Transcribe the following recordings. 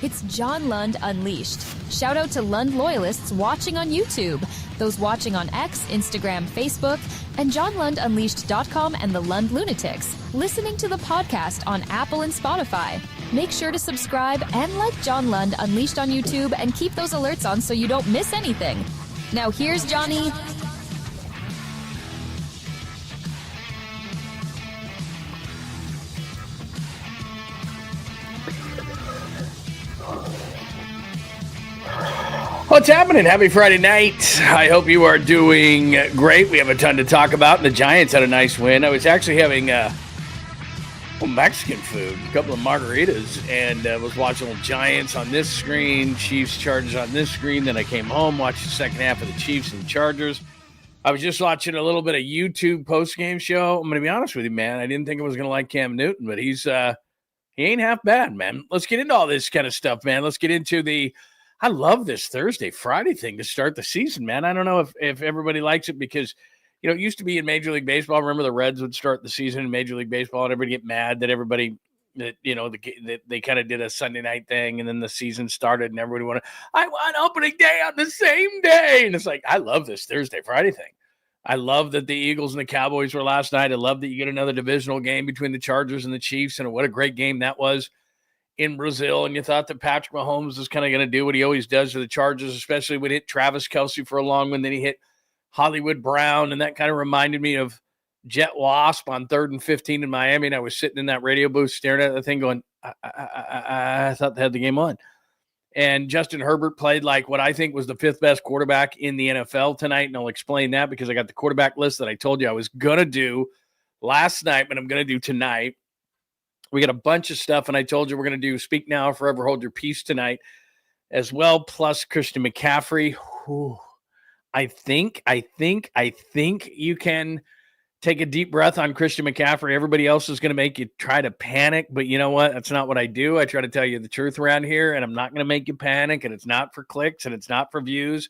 It's John Lund Unleashed. Shout out to Lund loyalists watching on YouTube, those watching on X, Instagram, Facebook, and JohnLundUnleashed.com and the Lund Lunatics, listening to the podcast on Apple and Spotify. Make sure to subscribe and like John Lund Unleashed on YouTube and keep those alerts on so you don't miss anything. Now here's Johnny. What's happening? Happy Friday night. I hope you are doing great. We have a ton to talk about. The Giants had a nice win. I was actually having Mexican food, a couple of margaritas, and was watching the Giants on this screen, Chiefs, Chargers on this screen. Then I came home, watched the second half of the Chiefs and Chargers. I was just watching a little bit of YouTube post-game show. I'm going to be honest with you, man. I didn't think I was going to like Cam Newton, but he ain't half bad, man. Let's get into all this kind of stuff, man. Let's get into I love this Thursday, Friday thing to start the season, man. I don't know if everybody likes it because, you know, it used to be in Major League Baseball. Remember the Reds would start the season in Major League Baseball and everybody get mad that they kind of did a Sunday night thing and then the season started and everybody wanted, I want opening day on the same day. And it's like, I love this Thursday, Friday thing. I love that the Eagles and the Cowboys were last night. I love that you get another divisional game between the Chargers and the Chiefs, and what a great game that was in Brazil. And you thought that Patrick Mahomes was kind of going to do what he always does to the Chargers, especially when he hit Travis Kelce for a long one. Then he hit Hollywood Brown, and that kind of reminded me of Jet Wasp on 3rd and 15 in Miami. And I was sitting in that radio booth staring at the thing going, I thought they had the game on. And Justin Herbert played like what I think was the 5th best quarterback in the NFL tonight. And I'll explain that because I got the quarterback list that I told you I was going to do last night, but I'm going to do tonight. We got a bunch of stuff, and I told you we're going to do Speak Now, Forever Hold Your Peace tonight as well, plus Christian McCaffrey. Whew. I think you can take a deep breath on Christian McCaffrey. Everybody else is going to make you try to panic, but you know what? That's not what I do. I try to tell you the truth around here, and I'm not going to make you panic, and it's not for clicks, and it's not for views.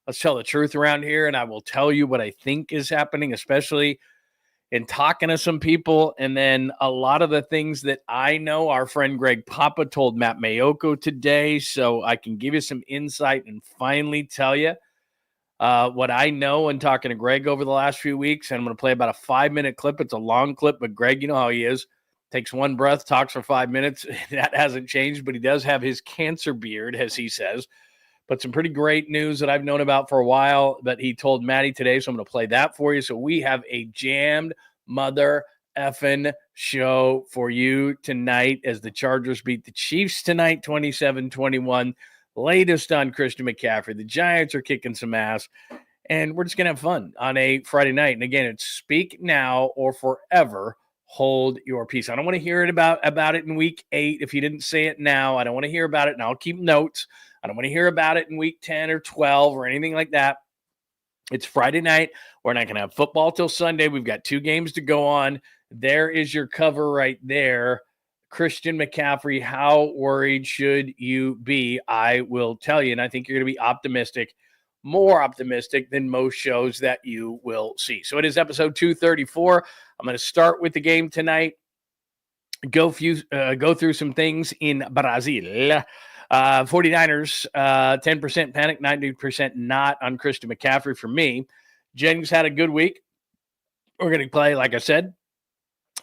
Let's tell the truth around here, and I will tell you what I think is happening, especially in talking to some people. And then a lot of the things that I know, our friend Greg Papa told Matt Mayoko today, so I can give you some insight and finally tell you what I know and talking to Greg over the last few weeks. And I'm going to play about a 5-minute clip. It's a long clip, but Greg, you know how he is. Takes one breath, talks for 5 minutes. That hasn't changed, but he does have his cancer beard, as he says. But some pretty great news that I've known about for a while that he told Maddie today. So I'm going to play that for you. So we have a jammed mother effing show for you tonight as the Chargers beat the Chiefs tonight, 27-21. Latest on Christian McCaffrey. The Giants are kicking some ass. And we're just going to have fun on a Friday night. And again, it's Speak Now or Forever Hold Your Peace. I don't want to hear it about it in week 8. If you didn't say it now, I don't want to hear about it. And I'll keep notes. I don't want to hear about it in week 10 or 12 or anything like that. It's Friday night. We're not going to have football till Sunday. We've got 2 games to go on. There is your cover right there. Christian McCaffrey, how worried should you be? I will tell you, and I think you're going to be optimistic, more optimistic than most shows that you will see. So it is episode 234. I'm going to start with the game tonight. Go through some things in Brazil. 49ers, 10% panic, 90% not on Christian McCaffrey for me. Jennings had a good week. We're going to play, like I said,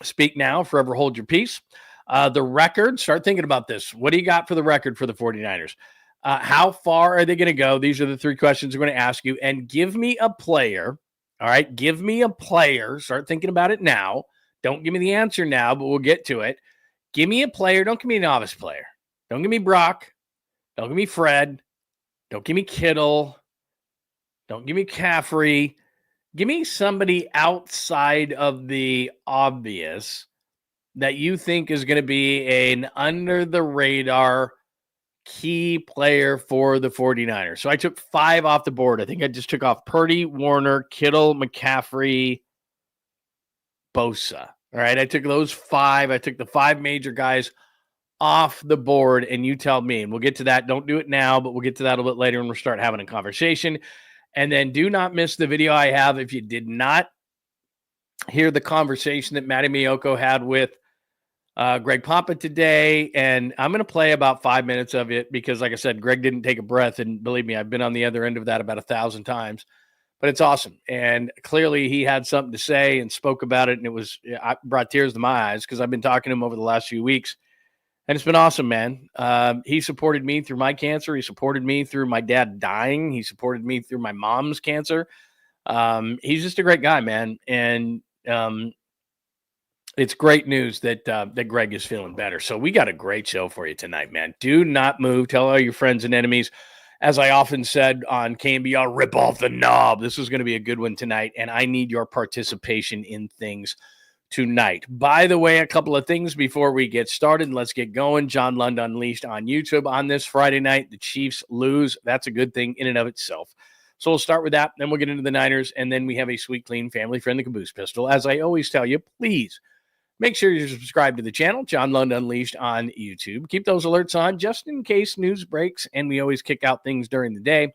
Speak Now, Forever Hold Your Peace. The record, start thinking about this. What do you got for the record for the 49ers? How far are they going to go? These are the 3 questions I'm going to ask you. And give me a player, all right? Give me a player. Start thinking about it now. Don't give me the answer now, but we'll get to it. Give me a player. Don't give me a novice player. Don't give me Brock. Don't give me Fred. Don't give me Kittle. Don't give me McCaffrey. Give me somebody outside of the obvious that you think is going to be an under-the-radar key player for the 49ers. So I took 5 off the board. I think I just took off Purdy, Warner, Kittle, McCaffrey, Bosa. All right, I took those 5. I took the 5 major guys off the board, and you tell me, and we'll get to that. Don't do it now, but we'll get to that a little bit later when we'll start having a conversation. And then do not miss the video I have. If you did not hear the conversation that Matty Miyoko had with Greg Papa today, and I'm going to play about 5 minutes of it because, like I said, Greg didn't take a breath, and believe me, I've been on the other end of that about 1,000 times. But it's awesome, and clearly he had something to say and spoke about it, and I brought tears to my eyes because I've been talking to him over the last few weeks, and it's been awesome, man. He supported me through my cancer. He supported me through my dad dying. He supported me through my mom's cancer. He's just a great guy, man, and it's great news that Greg is feeling better. So we got a great show for you tonight, man. Do not move. Tell all your friends and enemies. As I often said on KMBR, rip off the knob. This is going to be a good one tonight, and I need your participation in things tonight. By the way, a couple of things before we get started. Let's get going. John Lund Unleashed on YouTube on this Friday night. The Chiefs lose. That's a good thing in and of itself. So we'll start with that, then we'll get into the Niners, and then we have a sweet, clean, family-friendly Caboose pistol. As I always tell you, please make sure you subscribe to the channel, John Lund Unleashed on YouTube. Keep those alerts on just in case news breaks, and we always kick out things during the day.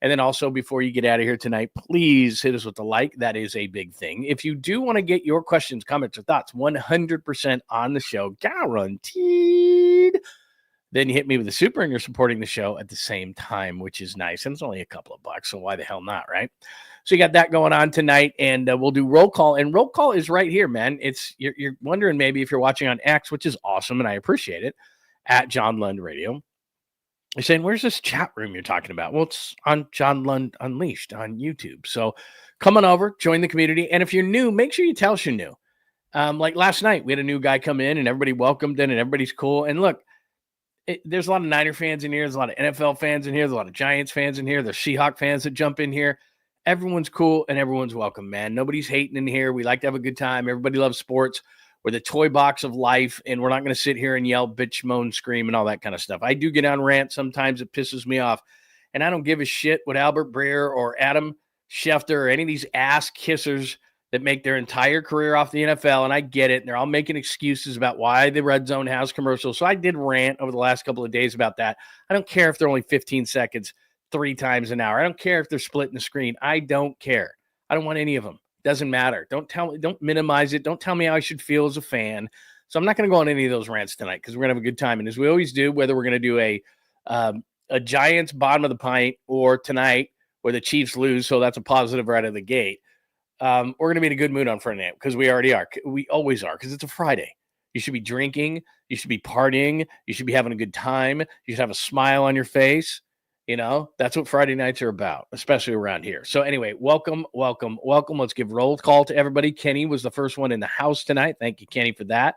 And then also, before you get out of here tonight, please hit us with a like. That is a big thing. If you do want to get your questions, comments, or thoughts 100% on the show, guaranteed, then you hit me with a super and you're supporting the show at the same time, which is nice. And it's only a couple of bucks, so why the hell not, right? So you got that going on tonight, and we'll do roll call. And roll call is right here, man. You're wondering maybe if you're watching on X, which is awesome, and I appreciate it, at John Lund Radio. You're saying, where's this chat room you're talking about? Well, it's on John Lund Unleashed on YouTube. So come on over, join the community. And if you're new, make sure you tell us you're new. Like last night, we had a new guy come in, and everybody welcomed him, and everybody's cool. And look, there's a lot of Niner fans in here. There's a lot of NFL fans in here. There's a lot of Giants fans in here. There's Seahawk fans that jump in here. Everyone's cool and everyone's welcome, man. Nobody's hating in here. We like to have a good time. Everybody loves sports. We're the toy box of life, and we're not going to sit here and yell, bitch, moan, scream, and all that kind of stuff. I do get on rant. Sometimes it pisses me off, and I don't give a shit what Albert Breer or Adam Schefter or any of these ass kissers that make their entire career off the NFL, and I get it, and they're all making excuses about why the Red Zone has commercials. So I did rant over the last couple of days about that. I don't care if they're only 15 seconds 3 times an hour. I don't care if they're splitting the screen. I don't care. I don't want any of them. Doesn't matter. Don't minimize it. Don't tell me how I should feel as a fan. So I'm not going to go on any of those rants tonight because we're going to have a good time. And as we always do, whether we're going to do a Giants bottom of the pint or tonight where the Chiefs lose, so that's a positive right out of the gate, we're going to be in a good mood on Friday night because we already are. We always are because it's a Friday. You should be drinking. You should be partying. You should be having a good time. You should have a smile on your face. You know, that's what Friday nights are about, especially around here. So anyway, welcome. Let's give roll call to everybody. Kenny was the first one in the house tonight. Thank you, Kenny, for that.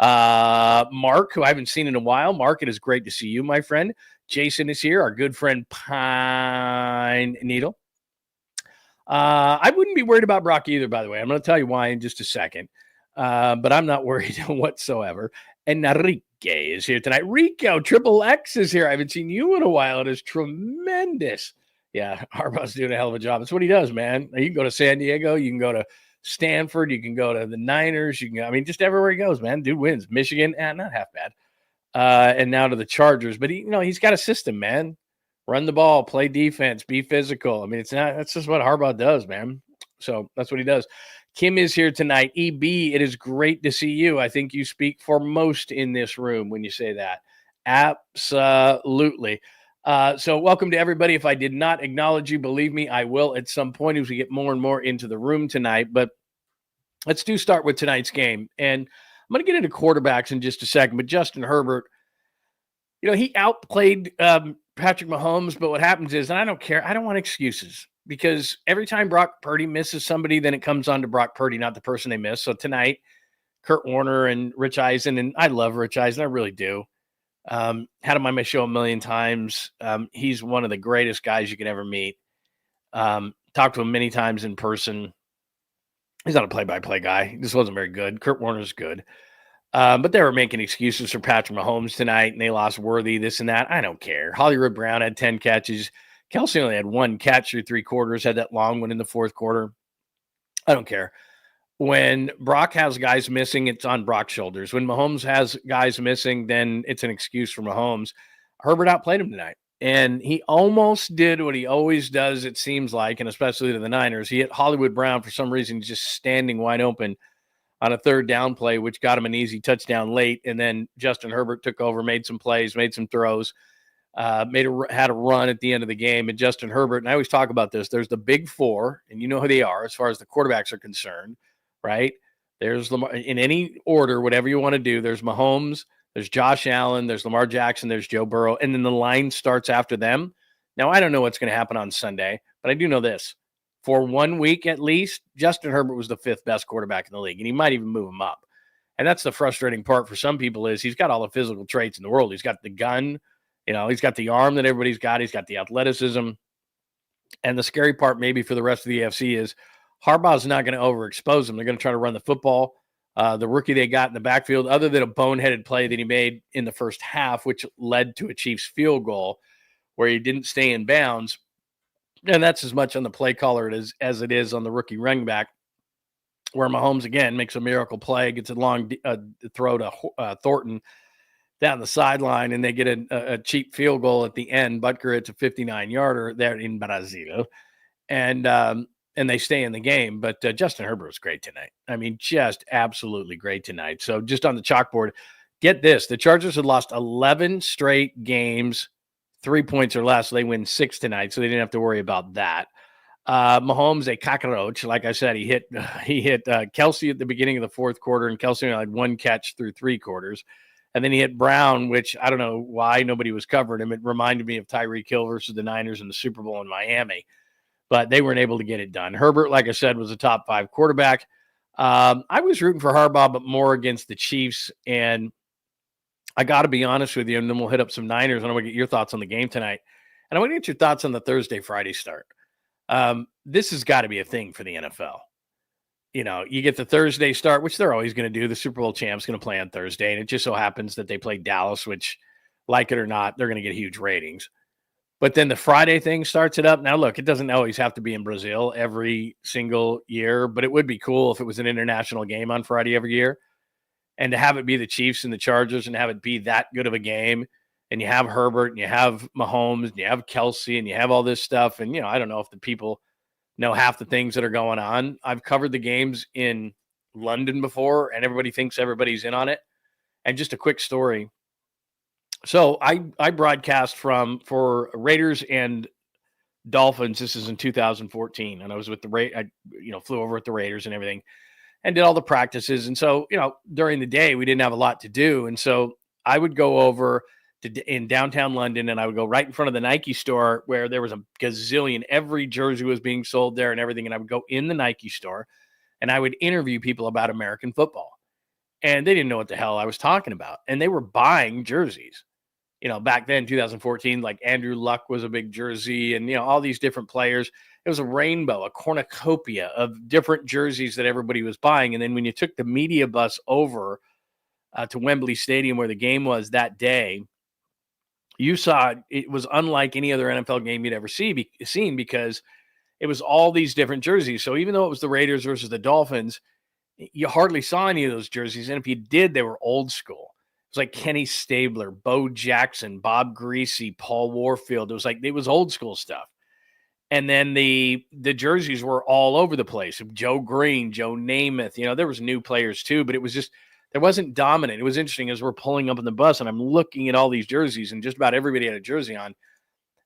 Mark, who I haven't seen in a while. Mark, it is great to see you, my friend. Jason is here, our good friend Pine Needle. I wouldn't be worried about Brock either, by the way. I'm going to tell you why in just a second. But I'm not worried whatsoever. And Enrique is here tonight. Rico, Triple X is here. I haven't seen you in a while. It is tremendous. Yeah, Harbaugh's doing a hell of a job. That's what he does, man. You can go to San Diego. You can go to Stanford. You can go to the Niners. Just everywhere he goes, man. Dude wins. Michigan, not half bad. And now to the Chargers. But he's got a system, man. Run the ball, play defense, be physical. That's just what Harbaugh does, man. So that's what he does. Kim is here tonight. EB, it is great to see you. I think you speak for most in this room when you say that. Absolutely. So welcome to everybody. If I did not acknowledge you, believe me, I will at some point as we get more and more into the room tonight. But let's start with tonight's game. And I'm going to get into quarterbacks in just a second. But Justin Herbert, he outplayed Patrick Mahomes. But what happens is, and I don't care, I don't want excuses. Because every time Brock Purdy misses somebody, then it comes on to Brock Purdy, not the person they miss. So tonight, Kurt Warner and Rich Eisen, and I love Rich Eisen, I really do. Had him on my show a million times. He's one of the greatest guys you could ever meet. Talked to him many times in person. He's not a play-by-play guy. He just wasn't very good. Kurt Warner's good. But they were making excuses for Patrick Mahomes tonight, and they lost Worthy, this and that. I don't care. Hollywood Brown had 10 catches. Kelsey only had 1 catch through 3 quarters, had that long one in the 4th quarter. I don't care. When Brock has guys missing, it's on Brock's shoulders. When Mahomes has guys missing, then it's an excuse for Mahomes. Herbert outplayed him tonight, and he almost did what he always does, it seems like, and especially to the Niners. He hit Hollywood Brown for some reason, just standing wide open on a third down play, which got him an easy touchdown late. And then Justin Herbert took over, made some plays, made some throws, had a run at the end of the game. And Justin Herbert, and I always talk about this, there's the big four, and you know who they are as far as the quarterbacks are concerned, right? There's Lamar, in any order, whatever you want to do. There's Mahomes, there's Josh Allen, there's Lamar Jackson, there's Joe Burrow, and then the line starts after them. Now, I don't know what's going to happen on Sunday, but I do know this. For 1 week at least, Justin Herbert was the 5th best quarterback in the league, and he might even move him up. And that's the frustrating part for some people is he's got all the physical traits in the world. He's got the gun, he's got the arm that everybody's got. He's got the athleticism. And the scary part maybe for the rest of the AFC is Harbaugh's not going to overexpose him. They're going to try to run the football. The rookie they got in the backfield, other than a boneheaded play that he made in the first half, which led to a Chiefs field goal where he didn't stay in bounds. And that's as much on the play caller as it is on the rookie running back, where Mahomes, again, makes a miracle play, gets a long throw to Thornton down the sideline, and they get a cheap field goal at the end. Butker hits a 59-yarder there in Brazil, and they stay in the game. But Justin Herbert was great tonight. I mean, just absolutely great tonight. So just on the chalkboard, get this. The Chargers had lost 11 straight games, 3 points or less. They win 6 tonight, so they didn't have to worry about that. Mahomes, a cockroach. Like I said, he hit Kelsey at the beginning of the fourth quarter, and Kelsey only had 1 catch through 3 quarters. And then he hit Brown, which I don't know why nobody was covering him. It reminded me of Tyreek Hill versus the Niners in the Super Bowl in Miami. But they weren't able to get it done. Herbert, like I said, was a top 5 quarterback. I was rooting for Harbaugh, but more against the Chiefs. And I got to be honest with you, and then we'll hit up some Niners, and I want to get your thoughts on the game tonight. And I want to get your thoughts on the Thursday-Friday start. This has got to be a thing for the NFL. You get the Thursday start, which they're always going to do. The Super Bowl champ's going to play on Thursday, and it just so happens that they play Dallas, which, like it or not, they're going to get huge ratings. But then the Friday thing starts it up. Now, look, it doesn't always have to be in Brazil every single year, but it would be cool if it was an international game on Friday every year. And to have it be the Chiefs and the Chargers and have it be that good of a game, and you have Herbert and you have Mahomes and you have Kelsey and you have all this stuff. And, I don't know if the people know half the things that are going on. I've covered the games in London before, and everybody thinks everybody's in on it. And just a quick story. So I broadcast for Raiders and Dolphins. This is in 2014, and I was with I flew over with the Raiders and everything, and did all the practices. And so, during the day we didn't have a lot to do, and so I would go over in downtown London, and I would go right in front of the Nike store where there was a gazillion, every jersey was being sold there and everything. And I would go in the Nike store and I would interview people about American football, and they didn't know what the hell I was talking about. And they were buying jerseys, back then, 2014, like Andrew Luck was a big jersey, and, all these different players. It was a rainbow, a cornucopia of different jerseys that everybody was buying. And then when you took the media bus over to Wembley Stadium where the game was that day, you saw it was unlike any other NFL game you'd ever seen because it was all these different jerseys. So even though it was the Raiders versus the Dolphins, you hardly saw any of those jerseys. And if you did, they were old school. It was like Kenny Stabler, Bo Jackson, Bob Greasy, Paul Warfield. It was old school stuff. And then the jerseys were all over the place. Joe Green, Joe Namath, there was new players too, but it was just, it wasn't dominant. It was interesting as we're pulling up in the bus and I'm looking at all these jerseys, and just about everybody had a jersey on.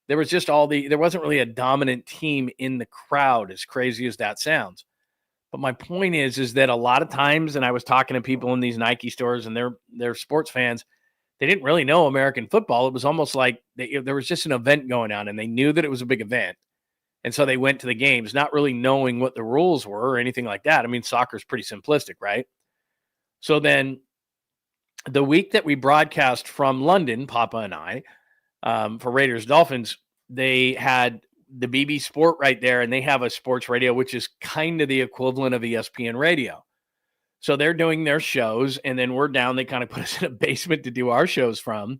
There was just there wasn't really a dominant team in the crowd, as crazy as that sounds. But my point is that a lot of times, and I was talking to people in these Nike stores, and they're sports fans, they didn't really know American football. It was almost like there was just an event going on, and they knew that it was a big event. And so they went to the games, not really knowing what the rules were or anything like that. I mean, soccer's pretty simplistic, right? So then the week that we broadcast from London, Papa and I, for Raiders Dolphins, they had the BB Sport right there, and they have a sports radio, which is kind of the equivalent of ESPN radio. So they're doing their shows, and then we're down. They kind of put us in a basement to do our shows from,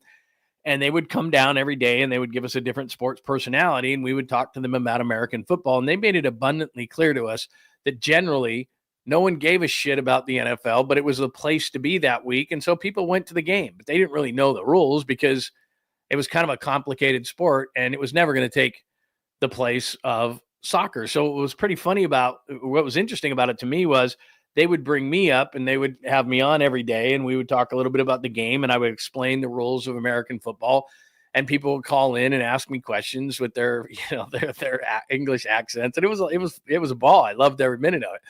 and they would come down every day, and they would give us a different sports personality, and we would talk to them about American football. And they made it abundantly clear to us that generally no one gave a shit about the NFL, but it was the place to be that week. And so people went to the game, but they didn't really know the rules because it was kind of a complicated sport, and it was never going to take the place of soccer. So what was pretty funny what was interesting about it to me was they would bring me up and they would have me on every day, and we would talk a little bit about the game, and I would explain the rules of American football, and people would call in and ask me questions with their, their English accents, and it was a ball. I loved every minute of it.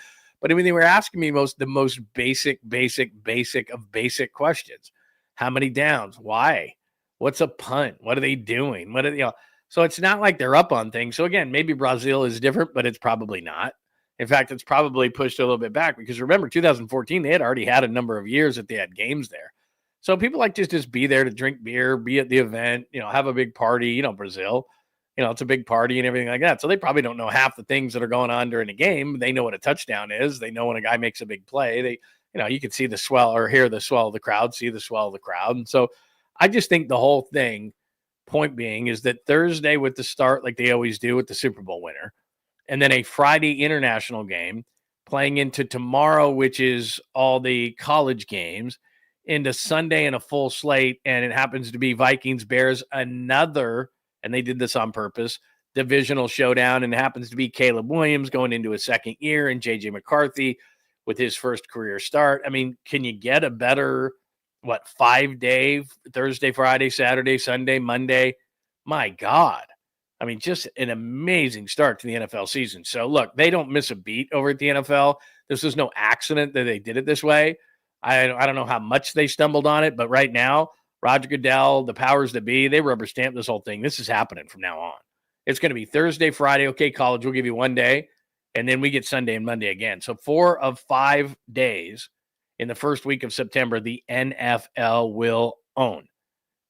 But I mean, they were asking me the most basic of basic questions. How many downs? Why? What's a punt? What are they doing? So it's not like they're up on things. So again, maybe Brazil is different, but it's probably not. In fact, it's probably pushed a little bit back because remember, 2014, they had already had a number of years that they had games there. So people like to just be there to drink beer, be at the event, have a big party, Brazil, it's a big party and everything like that. So they probably don't know half the things that are going on during a game. They know what a touchdown is. They know when a guy makes a big play. You can see the swell or hear the swell of the crowd, see the swell of the crowd. And so I just think the whole thing, point being, is that Thursday with the start, like they always do with the Super Bowl winner, and then a Friday international game playing into tomorrow, which is all the college games, into Sunday and a full slate. And it happens to be Vikings, Bears, another, and they did this on purpose, divisional showdown. And it happens to be Caleb Williams going into his second year and JJ McCarthy with his first career start. I mean, can you get a better, 5-day, Thursday, Friday, Saturday, Sunday, Monday? My God. I mean, just an amazing start to the NFL season. So, look, they don't miss a beat over at the NFL. This was no accident that they did it this way. I don't know how much they stumbled on it, but right now, Roger Goodell, the powers that be, they rubber stamp this whole thing. This is happening from now on. It's going to be Thursday, Friday. Okay, college, we'll give you one day, and then we get Sunday and Monday again. So 4 of 5 days in the first week of September, the NFL will own.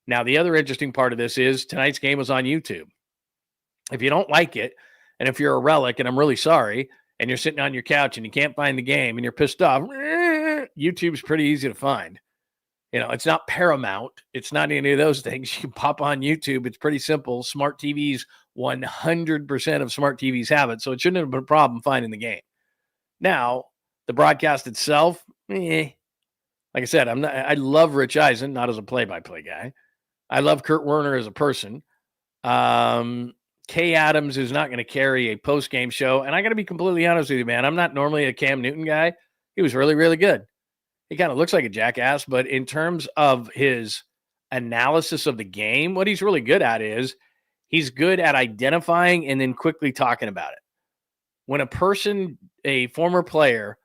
Now, the other interesting part of this is tonight's game was on YouTube. If you don't like it, and if you're a relic, and I'm really sorry, and you're sitting on your couch and you can't find the game and you're pissed off, YouTube's pretty easy to find. It's not Paramount. It's not any of those things. You can pop on YouTube. It's pretty simple. Smart TVs, 100% of smart TVs have it, so it shouldn't have been a problem finding the game. Now, the broadcast itself, like I said, I love Rich Eisen, not as a play-by-play guy. I love Kurt Warner as a person. Kay Adams is not going to carry a post-game show. And I got to be completely honest with you, man. I'm not normally a Cam Newton guy. He was really, really good. He kind of looks like a jackass, but in terms of his analysis of the game, what he's really good at is he's good at identifying and then quickly talking about it. When a person, a former player,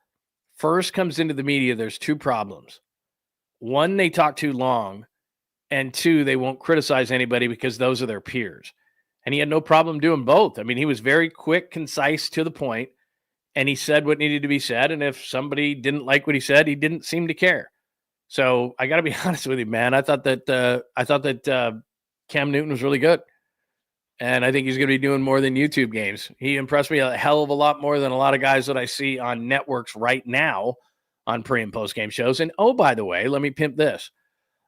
first comes into the media, there's 2 problems. 1, they talk too long, and 2, they won't criticize anybody because those are their peers. And he had no problem doing both. I mean, he was very quick, concise, to the point, and he said what needed to be said. And if somebody didn't like what he said, he didn't seem to care. So I got to be honest with you, man. I thought that Cam Newton was really good, and I think he's going to be doing more than YouTube games. He impressed me a hell of a lot more than a lot of guys that I see on networks right now on pre and post game shows. And oh, by the way, let me pimp this.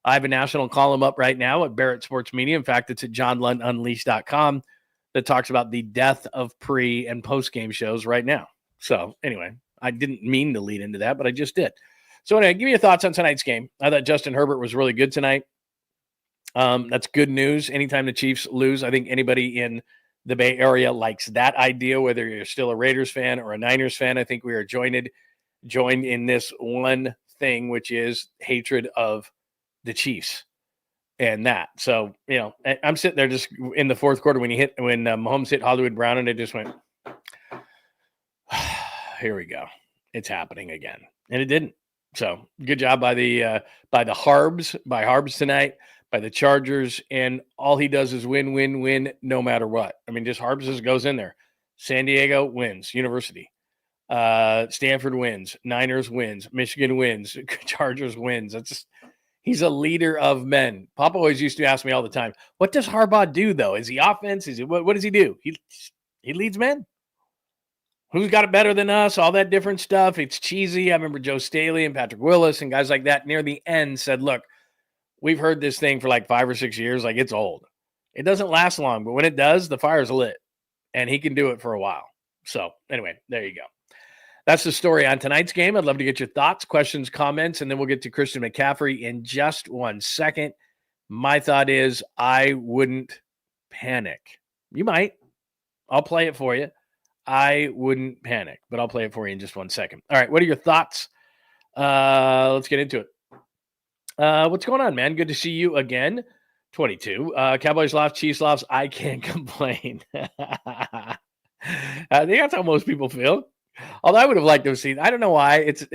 I have a national column up right now at Barrett Sports Media. In fact, it's at johnlundunleashed.com that talks about the death of pre and post game shows right now. So anyway, I didn't mean to lead into that, but I just did. So anyway, give me your thoughts on tonight's game. I thought Justin Herbert was really good tonight. That's good news. Anytime the Chiefs lose, I think anybody in the Bay Area likes that idea, whether you're still a Raiders fan or a Niners fan. I think we are joined in this one thing, which is hatred of the Chiefs and that. So, I'm sitting there just in the fourth quarter when Mahomes hit Hollywood Brown, and it just went, here we go. It's happening again. And it didn't. So good job by the Harbs tonight, by the Chargers. And all he does is win, win, win, no matter what. I mean, just Harbs just goes in there. San Diego wins, University. Stanford wins, Niners wins, Michigan wins, Chargers wins. He's a leader of men. Papa always used to ask me all the time, what does Harbaugh do, though? Is he offense? What does he do? He leads men. Who's got it better than us? All that different stuff. It's cheesy. I remember Joe Staley and Patrick Willis and guys like that near the end said, look, we've heard this thing for like 5 or 6 years. Like, it's old. It doesn't last long, but when it does, the fire's lit. And he can do it for a while. So, anyway, there you go. That's the story on tonight's game. I'd love to get your thoughts, questions, comments, and then we'll get to Christian McCaffrey in just 1 second. My thought is I wouldn't panic. You might. I'll play it for you. I wouldn't panic, but I'll play it for you in just 1 second. All right, what are your thoughts? Let's get into it. What's going on, man? Good to see you again. 22. Cowboys lost, Chiefs lost. I can't complain. I think that's how most people feel. Although I would have liked to have seen, I don't know why. It's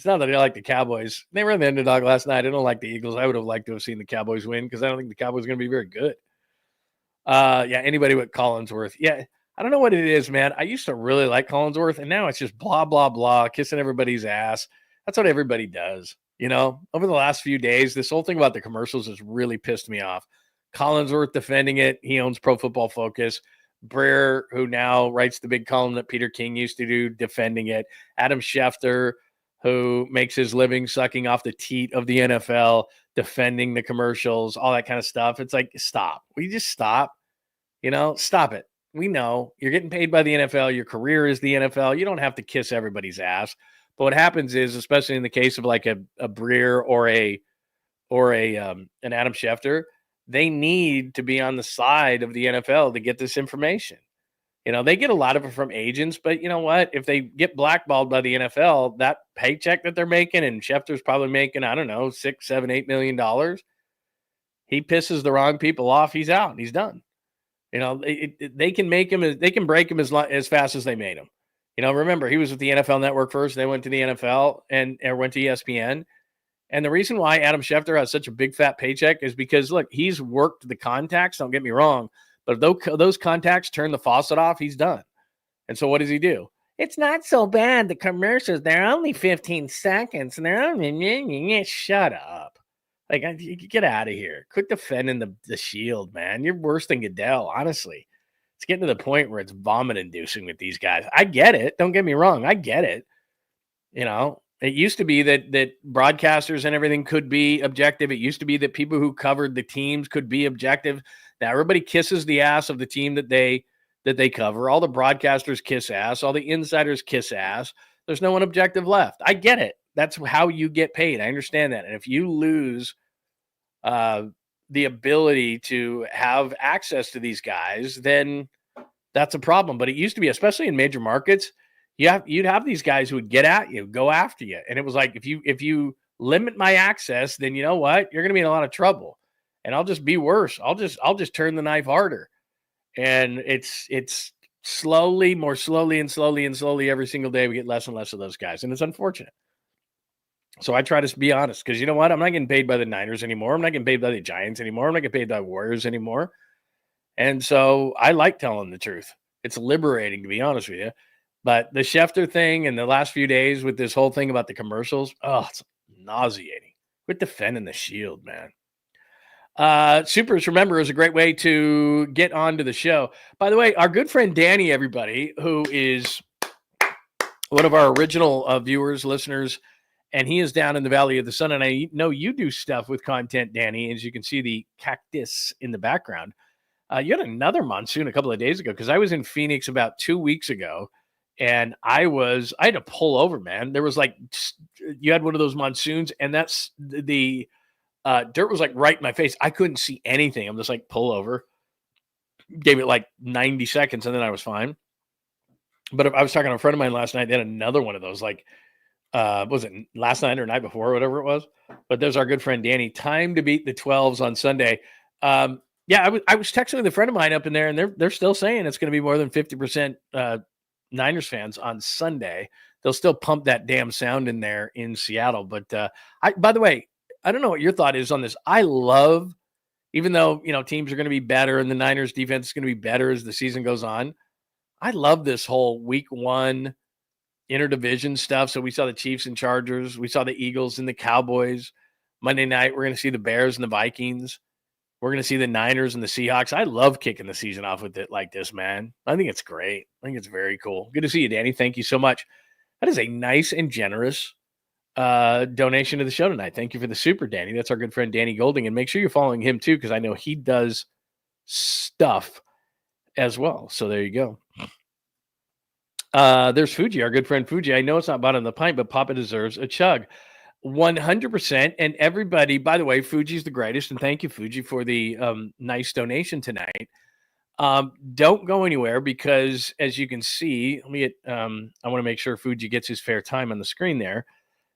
not that I like the Cowboys. They were the underdog last night. I don't like the Eagles. I would have liked to have seen the Cowboys win because I don't think the Cowboys are going to be very good. Yeah, anybody with Collinsworth. Yeah, I don't know what it is, man. I used to really like Collinsworth, and now it's just blah, blah, blah, kissing everybody's ass. That's what everybody does. You know, over the last few days, this whole thing about the commercials has really pissed me off. Collinsworth defending it. He owns Pro Football Focus. Breer, who now writes the big column that Peter King used to do, defending it. Adam Schefter, who makes his living sucking off the teat of the NFL, defending the commercials, all that kind of stuff. It's like, stop. Will you just stop? You know, stop it. We know you're getting paid by the NFL. Your career is the NFL. You don't have to kiss everybody's ass. But what happens is, especially in the case of like a Breer or an Adam Schefter, they need to be on the side of the NFL to get this information. You know, they get a lot of it from agents, but you know what? If they get blackballed by the NFL, that paycheck that they're making, and Schefter's probably making, I don't know, $6, $7, $8 million. He pisses the wrong people off. He's out. He's done. You know, they can make him, they can break him as fast as they made him. You know, remember, he was with the NFL Network first. They went to the NFL or went to ESPN. And the reason why Adam Schefter has such a big fat paycheck is because, look, he's worked the contacts. Don't get me wrong. But if those contacts turn the faucet off, he's done. And so what does he do? It's not so bad. The commercials, they're only 15 seconds. And they're only, shut up. Like, get out of here. Quit defending the shield, man. You're worse than Goodell, honestly. It's getting to the point where it's vomit-inducing with these guys. I get it. Don't get me wrong. I get it. You know, it used to be that broadcasters and everything could be objective. It used to be that people who covered the teams could be objective. Now everybody kisses the ass of the team that they cover. All the broadcasters kiss ass. All the insiders kiss ass. There's no one objective left. I get it. That's how you get paid. I understand that. And if you lose the ability to have access to these guys, then that's a problem. But it used to be, especially in major markets, you'd have these guys who would get at you, go after you. And it was like, if you limit my access, then you know what? You're going to be in a lot of trouble. And I'll just be worse. I'll just turn the knife harder. And it's slowly, more slowly and slowly and slowly every single day we get less and less of those guys. And it's unfortunate. So I try to be honest, because you know what? I'm not getting paid by the Niners anymore. I'm not getting paid by the Giants anymore. I'm not getting paid by Warriors anymore. And so I like telling the truth. It's liberating, to be honest with you. But the Schefter thing and the last few days with this whole thing about the commercials, it's nauseating. Quit defending the shield, man. Supers, remember, is a great way to get onto the show. By the way, our good friend Danny, everybody, who is one of our original viewers, listeners, and he is down in the Valley of the Sun. And I know you do stuff with content, Danny, as you can see the cactus in the background. You had another monsoon a couple of days ago, because I was in Phoenix about 2 weeks ago, and I had to pull over, man. There was you had one of those monsoons, and that's the dirt was like right in my face. I couldn't see anything. I'm just like, pull over. Gave it like 90 seconds, and then I was fine. But I was talking to a friend of mine last night. They had another one of those, was it last night or night before, or whatever it was? But there's our good friend Danny. Time to beat the 12s on Sunday. Yeah, I was texting with a friend of mine up in there, and they're still saying it's going to be more than 50% Niners fans on Sunday. They'll still pump that damn sound in there in Seattle. But by the way, I don't know what your thought is on this. I love, even though teams are going to be better and the Niners defense is going to be better as the season goes on, I love this whole week one interdivision stuff. So we saw the Chiefs and Chargers. We saw the Eagles and the Cowboys. Monday night, we're going to see the Bears and the Vikings. We're going to see the Niners and the Seahawks. I love kicking the season off with it like this, man. I think it's great. I think it's very cool. Good to see you, Danny. Thank you so much. That is a nice and generous donation to the show tonight. Thank you for the super, Danny. That's our good friend, Danny Golding. And make sure you're following him, too, because I know he does stuff as well. So there you go. There's Fuji, our good friend Fuji. I know it's not bottom of the pint, but Papa deserves a chug. 100%. And everybody, by the way, Fuji's the greatest. And thank you, Fuji, for the nice donation tonight. Don't go anywhere because, as you can see, let me get, I want to make sure Fuji gets his fair time on the screen there.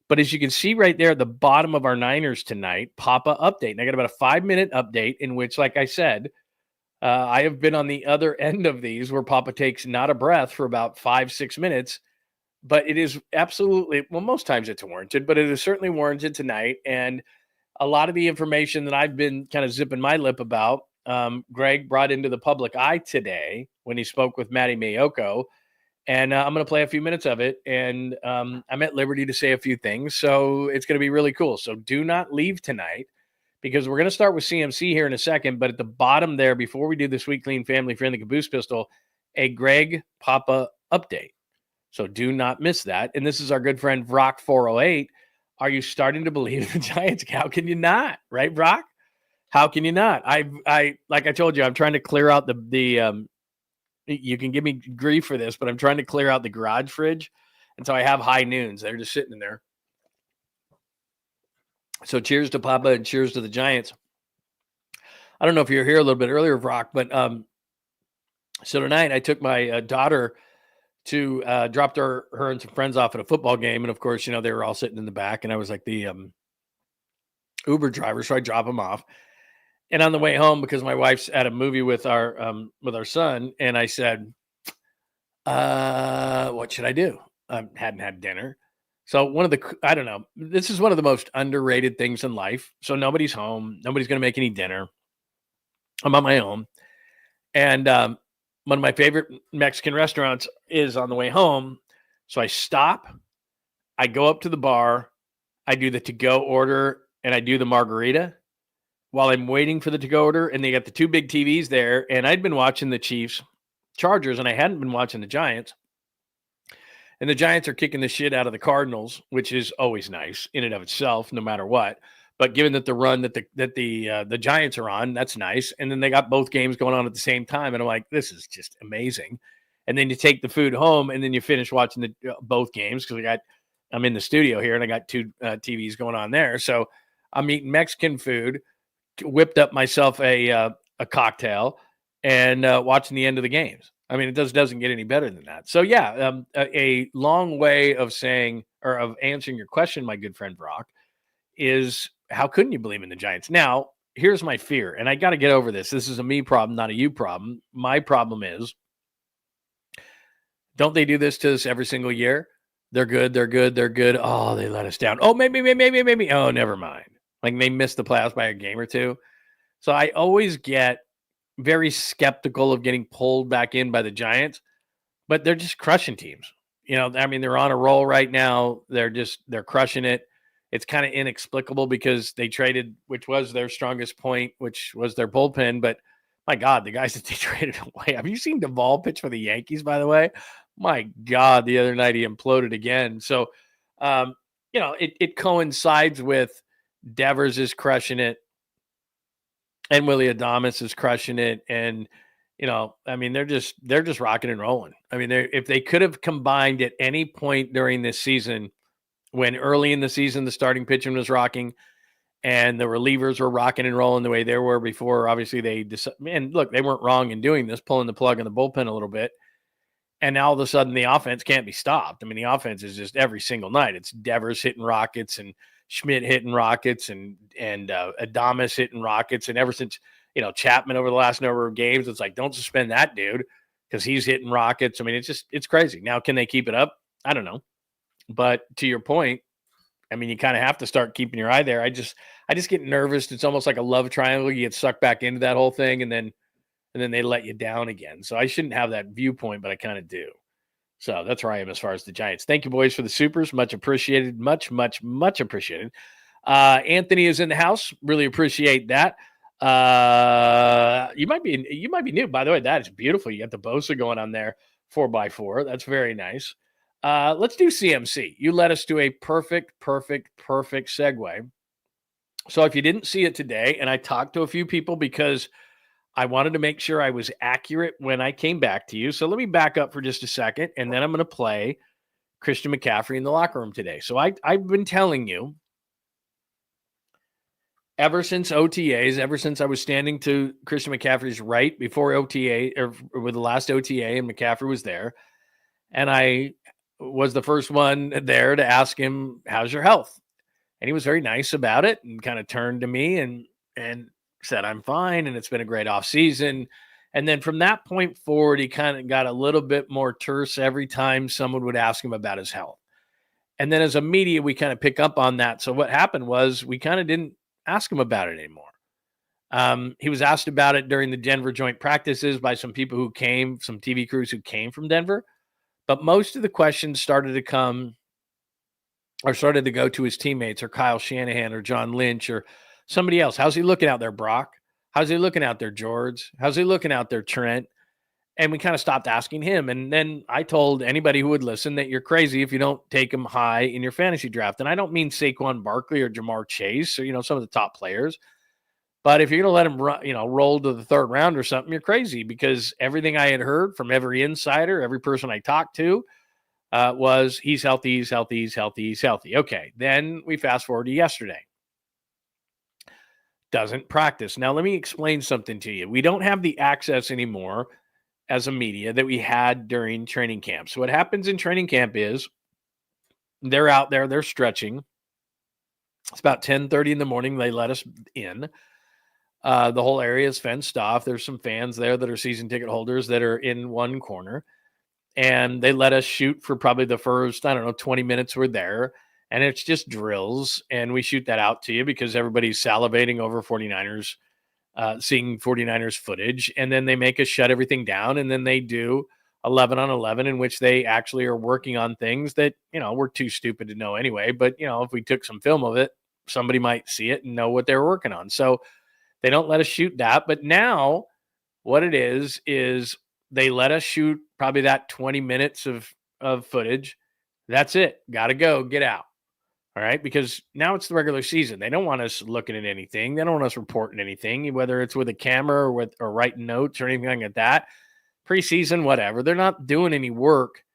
But as you can see right there at the bottom of our Niners tonight, Papa update. And I got about a 5-minute update in which, like I said, I have been on the other end of these where Papa takes not a breath for about 5-6 minutes. But it is absolutely, well, most times it's warranted, but it is certainly warranted tonight. And a lot of the information that I've been kind of zipping my lip about, Greg brought into the public eye today when he spoke with Matty Mayoko. And I'm going to play a few minutes of it. And I'm at liberty to say a few things. So it's going to be really cool. So do not leave tonight because we're going to start with CMC here in a second. But at the bottom there, before we do the Sweet Clean Family Friendly Caboose Pistol, a Greg Papa update. So do not miss that. And this is our good friend Brock 408. Are you starting to believe in the Giants? How can you not? Right, Brock? How can you not? I like I told you, I'm trying to clear out the you can give me grief for this, but I'm trying to clear out the garage fridge. And so I have high noons. They're just sitting in there. So cheers to Papa and cheers to the Giants. I don't know if you were here a little bit earlier, Brock, but so tonight I took my daughter to dropped her and some friends off at a football game. And of course, you know, they were all sitting in the back and I was like the Uber driver. So I drop them off. And on the way home, because my wife's at a movie with our son, and I said, what should I do? I hadn't had dinner. So I don't know, this is one of the most underrated things in life. So nobody's home. Nobody's going to make any dinner. I'm on my own. And one of my favorite Mexican restaurants is on the way home. So I stop, I go up to the bar, I do the to-go order, and I do the margarita while I'm waiting for the to-go order. And they got the two big TVs there. And I'd been watching the Chiefs Chargers and I hadn't been watching the Giants. And the Giants are kicking the shit out of the Cardinals, which is always nice in and of itself, no matter what. But given that the run that the Giants are on, that's nice. And then they got both games going on at the same time. And I'm like, this is just amazing. And then you take the food home and then you finish watching both games because I'm in the studio here and I got two TVs going on there. So I'm eating Mexican food, whipped up myself a cocktail and watching the end of the games. I mean, it doesn't get any better than that. So yeah, a long way of saying or of answering your question, my good friend Brock, is how couldn't you believe in the Giants? Now, here's my fear, and I got to get over this. This is a me problem, not a you problem. My problem is, don't they do this to us every single year? They're good. Oh, they let us down. Oh, maybe. Oh, never mind. Like they missed the playoffs by a game or two. So I always get very skeptical of getting pulled back in by the Giants, but they're just crushing teams. You know, I mean, they're on a roll right now. They're crushing it. It's kind of inexplicable because they traded, which was their strongest point, which was their bullpen. But my God, the guys that they traded away. Have you seen Duvall pitch for the Yankees, by the way? My God, the other night he imploded again. So, you know, it coincides with Devers is crushing it and Willie Adames is crushing it. And, you know, I mean, they're just rocking and rolling. I mean, if they could have combined at any point during this season, when early in the season, the starting pitching was rocking and the relievers were rocking and rolling the way they were before, obviously and look, they weren't wrong in doing this, pulling the plug on the bullpen a little bit. And now all of a sudden the offense can't be stopped. I mean, the offense is just every single night. It's Devers hitting rockets and Schmidt hitting rockets and Adames hitting rockets. And ever since, you know, Chapman over the last number of games, it's like, don't suspend that dude because he's hitting rockets. I mean, it's crazy. Now, can they keep it up? I don't know. But to your point, I mean, you kind of have to start keeping your eye there. I just get nervous. It's almost like a love triangle. You get sucked back into that whole thing, and then they let you down again. So I shouldn't have that viewpoint, but I kind of do. So that's where I am as far as the Giants. Thank you, boys, for the supers. Much appreciated. Much appreciated. Anthony is in the house. Really appreciate that. You might be new. By the way, that is beautiful. You got the Bosa going on there, 4x4. That's very nice. Let's do CMC. You led us to a perfect segue. So if you didn't see it today, and I talked to a few people because I wanted to make sure I was accurate when I came back to you. So let me back up for just a second, and then I'm going to play Christian McCaffrey in the locker room today. So I've been telling you ever since OTAs, ever since I was standing to Christian McCaffrey's right before OTA, or with the last OTA, and McCaffrey was there, and I was the first one there to ask him, "How's your health?" And he was very nice about it, and kind of turned to me and said, "I'm fine, and it's been a great off season." And then from that point forward, he kind of got a little bit more terse every time someone would ask him about his health. And then as a media, we kind of pick up on that. So what happened was we kind of didn't ask him about it anymore. He was asked about it during the Denver joint practices by some people who came, some TV crews who came from Denver. But most of the questions started to come or started to go to his teammates or Kyle Shanahan or John Lynch or somebody else. How's he looking out there, Brock? How's he looking out there, George? How's he looking out there, Trent? And we kind of stopped asking him. And then I told anybody who would listen that you're crazy if you don't take him high in your fantasy draft. And I don't mean Saquon Barkley or Jamar Chase or, some of the top players. But if you're going to let him roll to the third round or something, you're crazy, because everything I had heard from every insider, every person I talked to, was he's healthy, he's healthy, he's healthy, he's healthy. Okay, then we fast forward to yesterday. Doesn't practice. Now, let me explain something to you. We don't have the access anymore as a media that we had during training camp. So what happens in training camp is they're out there, they're stretching. It's about 10:30 in the morning. They let us in. The whole area is fenced off. There's some fans there that are season ticket holders that are in one corner. And they let us shoot for probably the first, 20 minutes we're there. And it's just drills. And we shoot that out to you because everybody's salivating over 49ers, seeing 49ers footage. And then they make us shut everything down. And then they do 11 on 11, in which they actually are working on things that, we're too stupid to know anyway. But, if we took some film of it, somebody might see it and know what they're working on. So they don't let us shoot that. But now what it is they let us shoot probably that 20 minutes of footage. That's it. Got to go. Get out. All right. Because now it's the regular season. They don't want us looking at anything. They don't want us reporting anything, whether it's with a camera or writing notes or anything like that. Preseason, whatever. They're not doing any work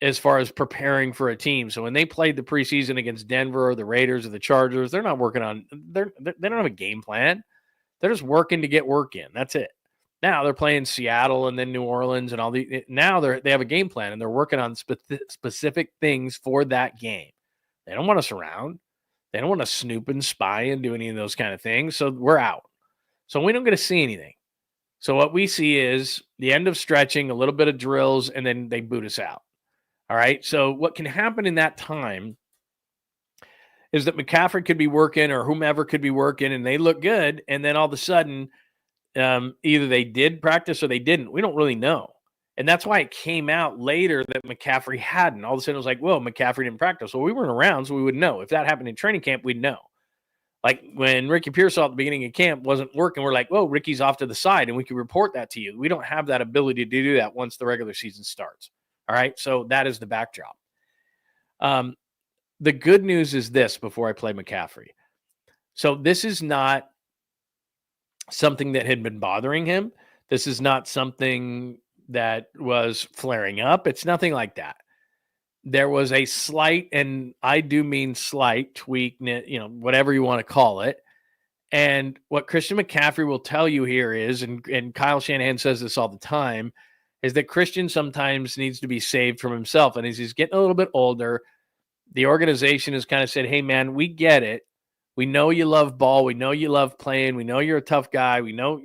as far as preparing for a team. So when they played the preseason against Denver or the Raiders or the Chargers, they're not working on, they don't have a game plan. They're just working to get work in. That's it. Now they're playing Seattle and then New Orleans and all the. Now they have a game plan and they're working on specific things for that game. They don't want us around. They don't want to snoop and spy and do any of those kind of things. So we're out. So we don't get to see anything. So what we see is the end of stretching, a little bit of drills, and then they boot us out. All right. So what can happen in that time is that McCaffrey could be working or whomever could be working and they look good. And then all of a sudden, either they did practice or they didn't. We don't really know. And that's why it came out later that McCaffrey hadn't. All of a sudden it was like, well, McCaffrey didn't practice. Well, we weren't around, so we would know. If that happened in training camp, we'd know. Like when Ricky Pearsall at the beginning of camp wasn't working, we're like, whoa, Ricky's off to the side, and we could report that to you. We don't have that ability to do that once the regular season starts. All right, so that is the backdrop. The good news is this before I play McCaffrey. So this is not something that had been bothering him. This is not something that was flaring up. It's nothing like that. There was a slight, and I do mean slight tweak, whatever you want to call it. And what Christian McCaffrey will tell you here is, and Kyle Shanahan says this all the time, is that Christian sometimes needs to be saved from himself. And as he's getting a little bit older, the organization has kind of said, hey, man, we get it. We know you love ball. We know you love playing. We know you're a tough guy. We know,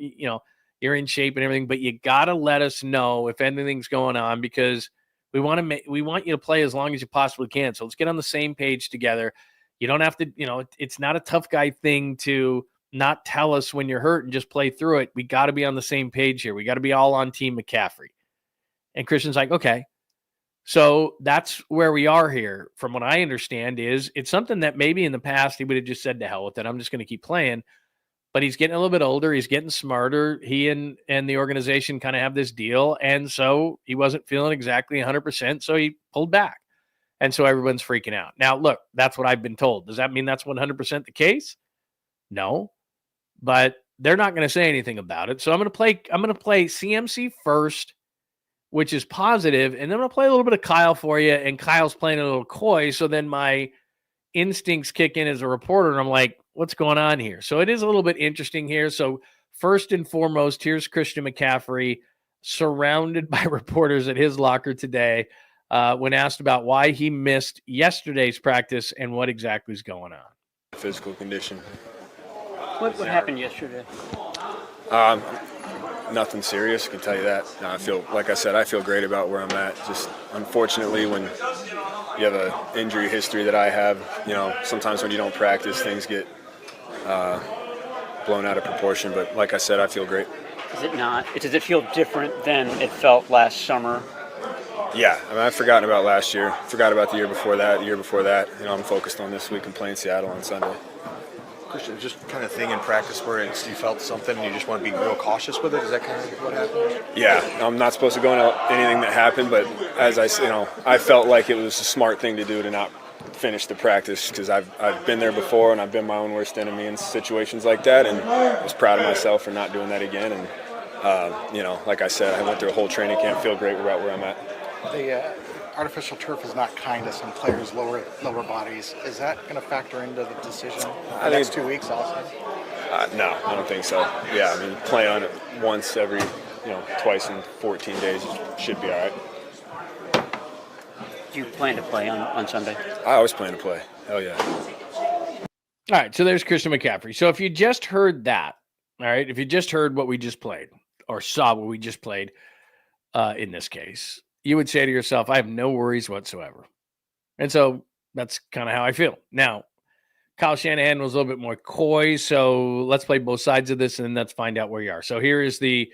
you're in shape and everything, but you got to let us know if anything's going on, because we want you to play as long as you possibly can. So let's get on the same page together. You don't have to, it's not a tough guy thing to not tell us when you're hurt and just play through it. We got to be on the same page here. We got to be all on team McCaffrey. And Christian's like, okay. So that's where we are here. From what I understand is it's something that maybe in the past he would have just said, to hell with it, I'm just going to keep playing. But he's getting a little bit older. He's getting smarter. He and the organization kind of have this deal. And so he wasn't feeling exactly 100%. So he pulled back. And so everyone's freaking out. Now, look, that's what I've been told. Does that mean that's 100% the case? No. But they're not going to say anything about it. So I'm going to play CMC first, which is positive. And then I'm going to play a little bit of Kyle for you. And Kyle's playing a little coy. So then my instincts kick in as a reporter, and I'm like, what's going on here? So it is a little bit interesting here. So first and foremost, here's Christian McCaffrey surrounded by reporters at his locker today when asked about why he missed yesterday's practice and what exactly is going on. Physical condition. What happened yesterday? Nothing serious, I can tell you that. I feel, like I said, I feel great about where I'm at. Just unfortunately, when you have an injury history that I have, sometimes when you don't practice, things get blown out of proportion. But like I said, I feel great. Does it feel different than it felt last summer? Yeah, I've forgotten about last year, forgot about the year before that, I'm focused on this week and playing Seattle on Sunday. Christian, just kind of thing in practice where you felt something and you just want to be real cautious with it? Is that kind of what happened? Yeah, I'm not supposed to go into anything that happened, but as I felt like it was a smart thing to do to not finish the practice because I've been there before and I've been my own worst enemy in situations like that, and I was proud of myself for not doing that again. And like I said, I went through a whole training camp, feel great about where I'm at. The artificial turf is not kind to some players' lower bodies. Is that going to factor into the decision the next 2 weeks also? No, I don't think so. Yeah, play on it once every, twice in 14 days should be all right. Do you plan to play on Sunday? I always plan to play. Hell yeah. All right, so there's Christian McCaffrey. So if you just heard that, all right, if you just heard what we just played or saw what we just played in this case, you would say to yourself, I have no worries whatsoever. And so that's kind of how I feel. Now, Kyle Shanahan was a little bit more coy, so let's play both sides of this and then let's find out where you are. So here is the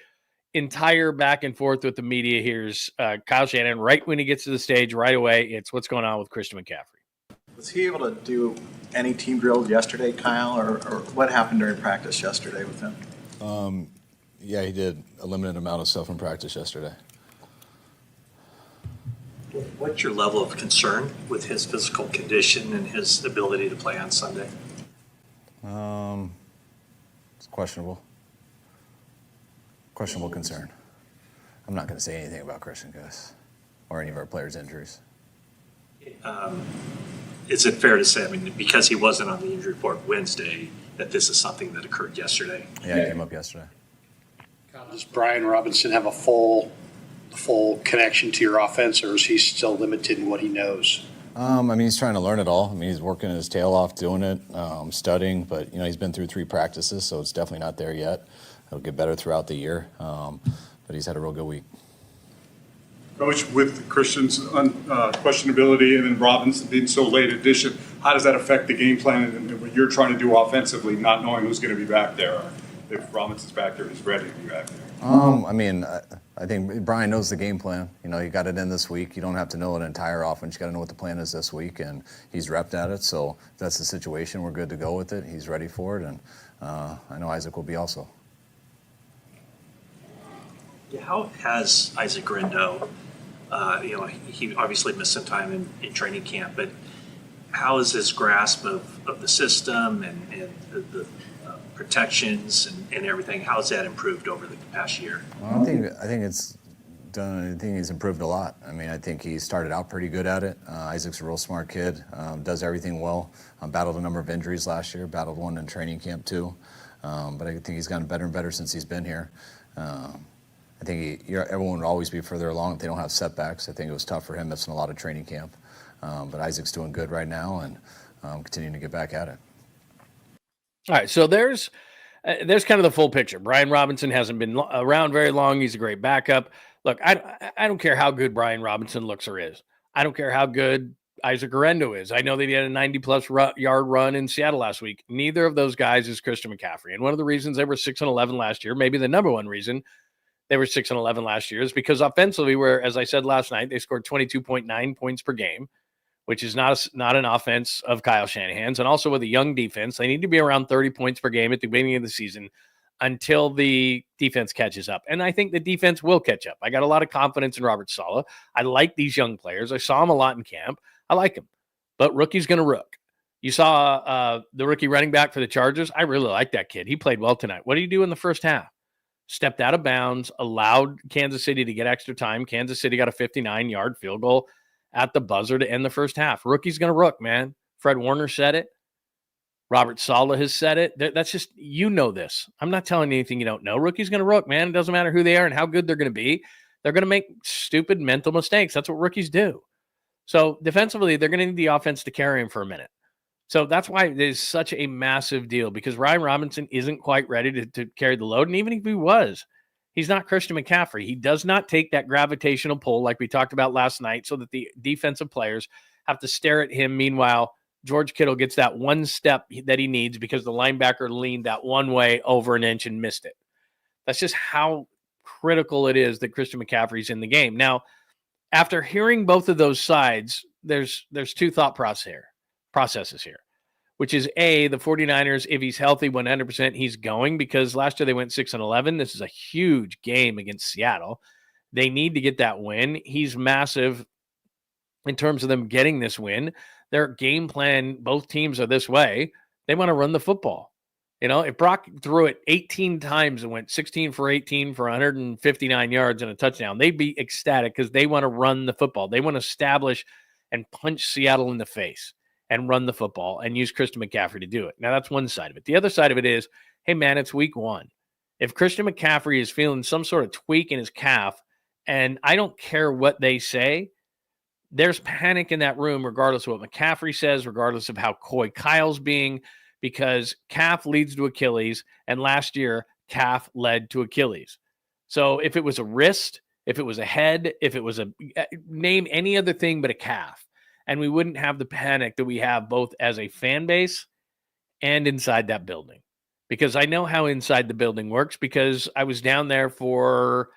entire back and forth with the media. Here's Kyle Shanahan right when he gets to the stage right away. It's what's going on with Christian McCaffrey. Was he able to do any team drills yesterday, Kyle, or what happened during practice yesterday with him? Yeah, he did a limited amount of stuff in practice yesterday. What's your level of concern with his physical condition and his ability to play on Sunday? It's questionable. Questionable concern. I'm not going to say anything about Christian Gus or any of our players' injuries. Is it fair to say, because he wasn't on the injury report Wednesday, that this is something that occurred yesterday? Yeah, it came up yesterday. Does Brian Robinson have a full connection to your offense, or is he still limited in what he knows? He's trying to learn it all. He's working his tail off doing it, studying, but, he's been through 3 practices, so it's definitely not there yet. It'll get better throughout the year, but he's had a real good week. Coach, with Christian's questionability and then Robinson being so late addition, how does that affect the game plan and what you're trying to do offensively, not knowing who's going to be back there? Or if Robinson's back there, he's ready to be back there. I think Brian knows the game plan. You got it in this week. You don't have to know an entire offense. You got to know what the plan is this week, and he's repped at it. So if that's the situation, we're good to go with it. He's ready for it, and I know Isaac will be also. How has Isaac Grindo, he obviously missed some time in training camp, but how is his grasp of the system and the protections and everything, how has that improved over the past year? Well, I think it's done. I think he's improved a lot. I think he started out pretty good at it. Isaac's a real smart kid, does everything well. Battled a number of injuries last year, battled one in training camp too. But I think he's gotten better and better since he's been here. I think everyone would always be further along if they don't have setbacks. I think it was tough for him missing a lot of training camp. But Isaac's doing good right now and continuing to get back at it. All right, so there's kind of the full picture. Brian Robinson hasn't been around very long. He's a great backup. Look, I don't care how good Brian Robinson looks or is. I don't care how good Isaac Grindo is. I know that he had a 90-plus yard run in Seattle last week. Neither of those guys is Christian McCaffrey. And one of the reasons they were 6-11 last year, maybe the number one reason they were 6-11 last year, is because offensively, where, as I said last night, they scored 22.9 points per game, which is not an offense of Kyle Shanahan's. And also with a young defense, they need to be around 30 points per game at the beginning of the season until the defense catches up. And I think the defense will catch up. I got a lot of confidence in Robert Saleh. I like these young players. I saw him a lot in camp. I like him. But rookie's going to rook. You saw the rookie running back for the Chargers. I really like that kid. He played well tonight. What did he do in the first half? Stepped out of bounds, allowed Kansas City to get extra time. Kansas City got a 59-yard field goal at the buzzer to end the first half. Rookie's going to rook, man. Fred Warner said it. Robert Saleh has said it. That's just, this. I'm not telling you anything you don't know. Rookie's going to rook, man. It doesn't matter who they are and how good they're going to be. They're going to make stupid mental mistakes. That's what rookies do. So defensively, they're going to need the offense to carry him for a minute. So that's why it is such a massive deal, because Ryan Robinson isn't quite ready to carry the load. And even if he was, he's not Christian McCaffrey. He does not take that gravitational pull like we talked about last night, so that the defensive players have to stare at him. Meanwhile, George Kittle gets that one step that he needs because the linebacker leaned that one way over an inch and missed it. That's just how critical it is that Christian McCaffrey's in the game. Now, after hearing both of those sides, there's two thought processes here, which is A, the 49ers, if he's healthy 100%, he's going, because last year they went 6-11. This is a huge game against Seattle. They need to get that win. He's massive in terms of them getting this win. Their game plan, both teams are this way. They want to run the football. If Brock threw it 18 times and went 16 for 18 for 159 yards and a touchdown, they'd be ecstatic because they want to run the football. They want to establish and punch Seattle in the face and run the football and use Christian McCaffrey to do it. Now, that's one side of it. The other side of it is, hey, man, it's week 1. If Christian McCaffrey is feeling some sort of tweak in his calf, and I don't care what they say, there's panic in that room regardless of what McCaffrey says, regardless of how coy Kyle's being, because calf leads to Achilles, and last year, calf led to Achilles. So if it was a wrist, if it was a head, if it was name any other thing but a calf, and we wouldn't have the panic that we have both as a fan base and inside that building. Because I know how inside the building works, because I was down there for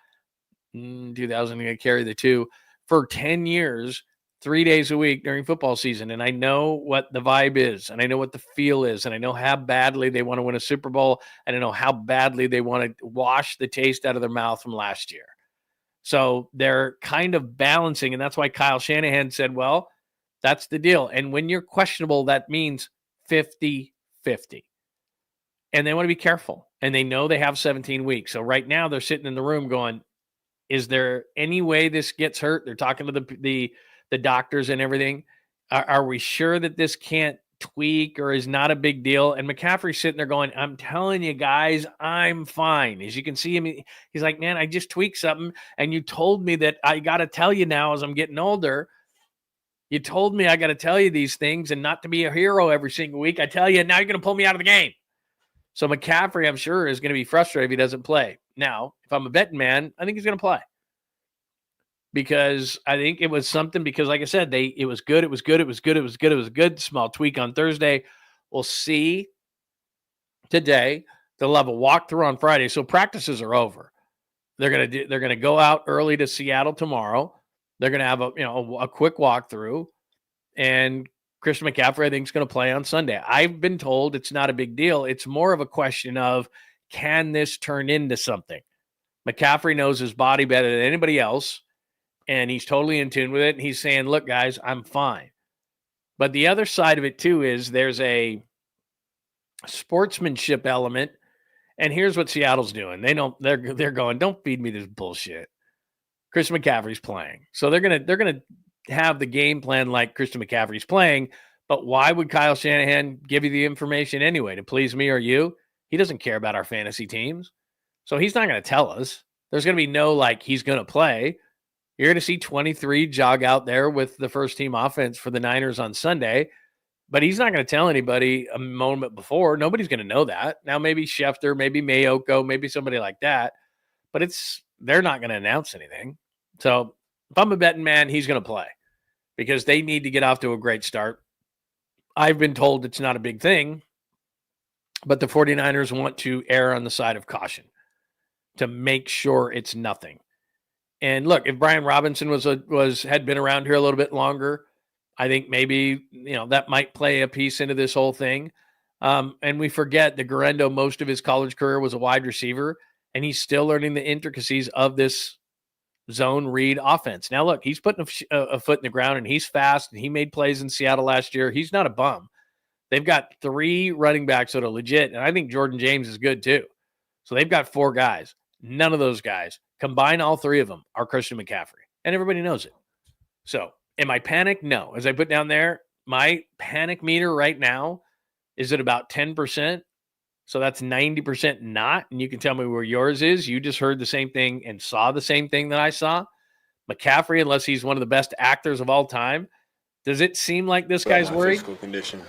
2000, I carry the 2, for 10 years, 3 days a week during football season. And I know what the vibe is, and I know what the feel is, and I know how badly they want to win a Super Bowl, and I know how badly they want to wash the taste out of their mouth from last year. So they're kind of balancing, and that's why Kyle Shanahan said, well, that's the deal. And when you're questionable, that means 50-50. And they want to be careful, and they know they have 17 weeks. So right now they're sitting in the room going, is there any way this gets hurt? They're talking to the doctors and everything. Are we sure that this can't tweak or is not a big deal? And McCaffrey's sitting there going, I'm telling you guys, I'm fine. As you can see him, he's like, man, I just tweaked something. And you told me that I got to tell you now as I'm getting older. You told me I got to tell you these things and not to be a hero every single week. I tell you, now you're going to pull me out of the game. So McCaffrey, I'm sure, is going to be frustrated if he doesn't play. Now, if I'm a betting man, I think he's going to play. Because I think it was something, because like I said, it was good. It was a good small tweak on Thursday. We'll see today. They'll have a walkthrough on Friday. So practices are over. They're going to go out early to Seattle tomorrow. They're going to have a quick walkthrough, and Christian McCaffrey, I think, is going to play on Sunday. I've been told it's not a big deal. It's more of a question of, can this turn into something? McCaffrey knows his body better than anybody else, and he's totally in tune with it. And he's saying, look, guys, I'm fine. But the other side of it, too, is there's a sportsmanship element. And here's what Seattle's doing. They're going, don't feed me this bullshit. Christian McCaffrey's playing. So they're gonna have the game plan like Christian McCaffrey's playing. But why would Kyle Shanahan give you the information anyway? To please me or you? He doesn't care about our fantasy teams. So he's not going to tell us. There's going to be no, he's going to play. You're going to see 23 jog out there with the first team offense for the Niners on Sunday. But he's not going to tell anybody a moment before. Nobody's going to know that. Now, maybe Schefter, maybe Mayoko, maybe somebody like that. But they're not going to announce anything. So if I'm a betting man, he's going to play because they need to get off to a great start. I've been told it's not a big thing, but the 49ers want to err on the side of caution to make sure it's nothing. And look, if Brian Robinson had been around here a little bit longer, I think maybe, that might play a piece into this whole thing. And we forget that Guerrero, most of his college career, was a wide receiver, and he's still learning the intricacies of this zone read offense. Now, look, he's putting a foot in the ground, and he's fast, and he made plays in Seattle last year. He's not a bum. They've got 3 running backs that are legit, and I think Jordan James is good too. So they've got 4 guys. None of those guys, combine all 3 of them, are Christian McCaffrey, and everybody knows it. So am I panicked? No. As I put down there, my panic meter right now is at about 10%. So that's 90% not. And you can tell me where yours is. You just heard the same thing and saw the same thing that I saw. McCaffrey, unless he's one of the best actors of all time, does it seem like this guy's worried? Physical condition.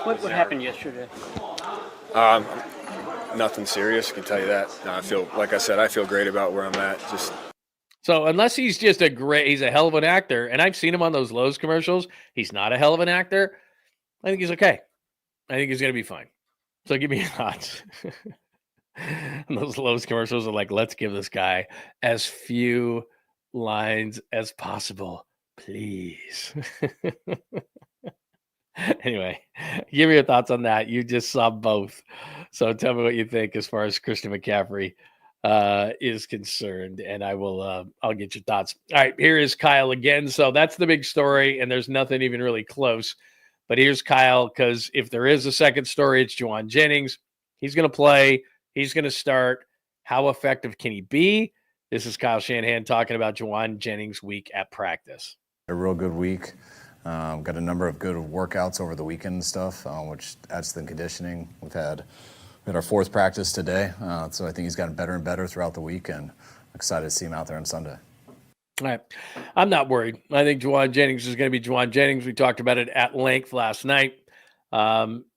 What happened yesterday? Nothing serious, I can tell you that. No, like I said, I feel great about where I'm at. So unless he's just he's a hell of an actor, and I've seen him on those Lowe's commercials, he's not a hell of an actor. I think he's okay. I think he's going to be fine. So give me your thoughts. And those Lowe's commercials are like, let's give this guy as few lines as possible, please. Anyway, give me your thoughts on that. You just saw both. So tell me what you think as far as Christian McCaffrey is concerned, and I'll get your thoughts. All right, here is Kyle again. So that's the big story, and there's nothing even really close. But here's Kyle, because if there is a second story, it's Jauan Jennings. He's going to play. He's going to start. How effective can he be? This is Kyle Shanahan talking about Jauan Jennings' week at practice. A real good week. Got a number of good workouts over the weekend and stuff, which adds to the conditioning. We had our fourth practice today, so I think he's gotten better and better throughout the week, and I'm excited to see him out there on Sunday. All right. I'm not worried. I think Jauan Jennings is going to be Jauan Jennings. We talked about it at length last night.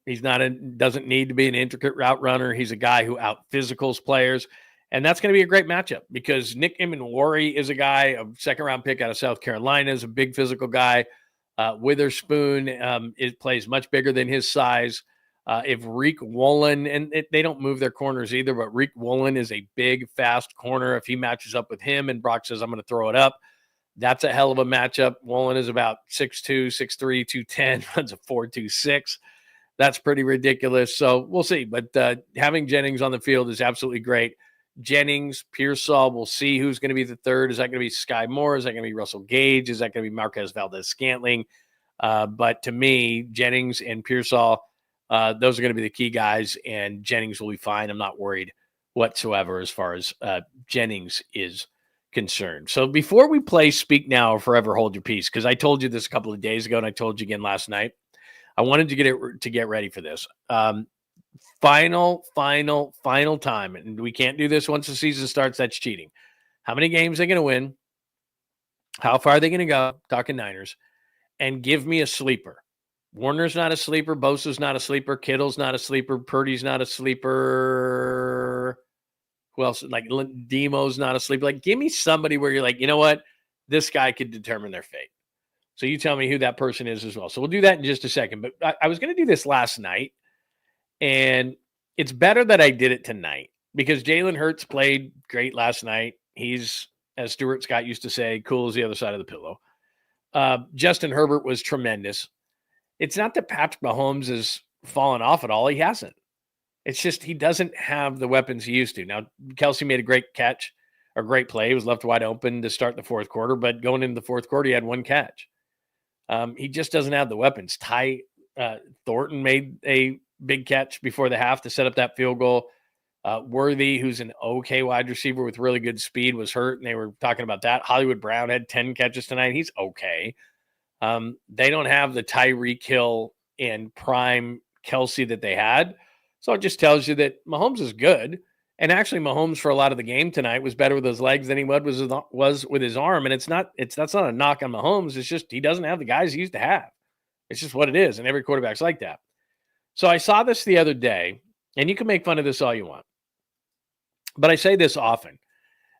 He's doesn't need to be an intricate route runner. He's a guy who out-physicals players, and that's going to be a great matchup because Nick Imanwari is a guy, a second-round pick out of South Carolina, is a big physical guy. Witherspoon plays much bigger than his size. If Reek Woolen, and they don't move their corners either, but Reek Woolen is a big, fast corner. If he matches up with him and Brock says, I'm going to throw it up, that's a hell of a matchup. Woolen is about 6'2", 6'3", 210, runs a 4.26. That's pretty ridiculous. So we'll see. But having Jennings on the field is absolutely great. Jennings, Pearsall, we'll see who's going to be the third. Is that going to be Sky Moore? Is that going to be Russell Gage? Is that going to be Marquez Valdez-Scantling? But to me, Jennings and Pearsall, those are going to be the key guys, and Jennings will be fine. I'm not worried whatsoever as far as Jennings is concerned. So before we play Speak Now or Forever Hold Your Peace, because I told you this a couple of days ago and I told you again last night, I wanted to get ready for this. Final time. And we can't do this once the season starts. That's cheating. How many games are they going to win? How far are they going to go? Talking Niners. And give me a sleeper. Warner's not a sleeper. Bosa's not a sleeper. Kittle's not a sleeper. Purdy's not a sleeper. Who else? Like Demo's not a sleeper. Like, give me somebody where you're like, you know what? This guy could determine their fate. So you tell me who that person is as well. So we'll do that in just a second. But I was going to do this last night. And it's better that I did it tonight because Jalen Hurts played great last night. He's, as Stuart Scott used to say, cool as the other side of the pillow. Justin Herbert was tremendous. It's not that Patrick Mahomes has fallen off at all. He hasn't. It's just he doesn't have the weapons he used to. Now, Kelsey made a great catch, or great play. He was left wide open to start the fourth quarter, but going into the fourth quarter, he had one catch. He just doesn't have the weapons. Ty Thornton made a big catch before the half to set up that field goal. Worthy, who's an okay wide receiver with really good speed, was hurt, and they were talking about that. Hollywood Brown had 10 catches tonight. He's okay. They don't have the Tyreek Hill and prime Kelsey that they had. So it just tells you that Mahomes is good. And actually, Mahomes for a lot of the game tonight was better with his legs than he was with his arm. And that's not a knock on Mahomes. It's just he doesn't have the guys he used to have. It's just what it is. And every quarterback's like that. So I saw this the other day, and you can make fun of this all you want. But I say this often.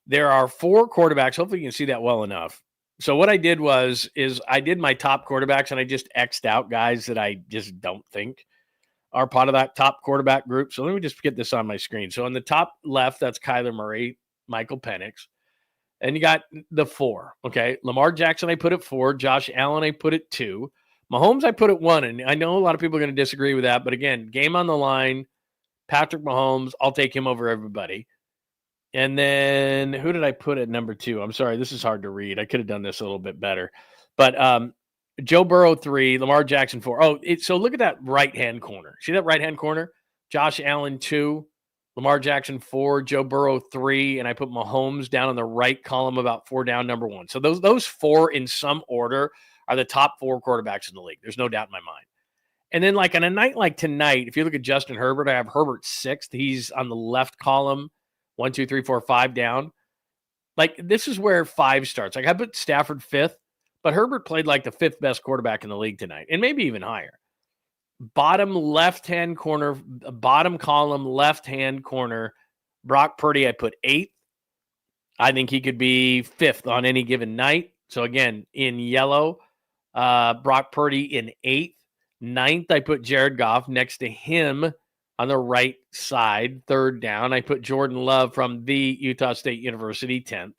There are 4 quarterbacks. Hopefully you can see that well enough. So what I did is I did my top quarterbacks, and I just X'd out guys that I just don't think are part of that top quarterback group. So let me just get this on my screen. So on the top left, that's Kyler Murray, Michael Penix. And you got the 4, okay? Lamar Jackson, I put at 4. Josh Allen, I put at 2. Mahomes, I put at 1. And I know a lot of people are going to disagree with that. But again, game on the line, Patrick Mahomes, I'll take him over everybody. And then who did I put at number 2? I'm sorry, this is hard to read. I could have done this a little bit better. But Joe Burrow 3, Lamar Jackson 4. So look at that right-hand corner. See that right-hand corner? Josh Allen 2, Lamar Jackson 4, Joe Burrow 3, and I put Mahomes down on the right column about 4 down, number 1. So those 4 in some order are the top 4 quarterbacks in the league. There's no doubt in my mind. And then, like on a night like tonight, if you look at Justin Herbert, I have Herbert 6th. He's on the left column, 1, 2, 3, 4, 5 down. Like, this is where 5 starts. Like, I put Stafford 5th, but Herbert played like the 5th best quarterback in the league tonight, and maybe even higher. Bottom left-hand corner, bottom column, left-hand corner, Brock Purdy, I put 8th. I think he could be 5th on any given night. So, again, in yellow, Brock Purdy in 8th. 9th, I put Jared Goff. Next to him on the right side, 3rd down, I put Jordan Love from the Utah State University, 10th.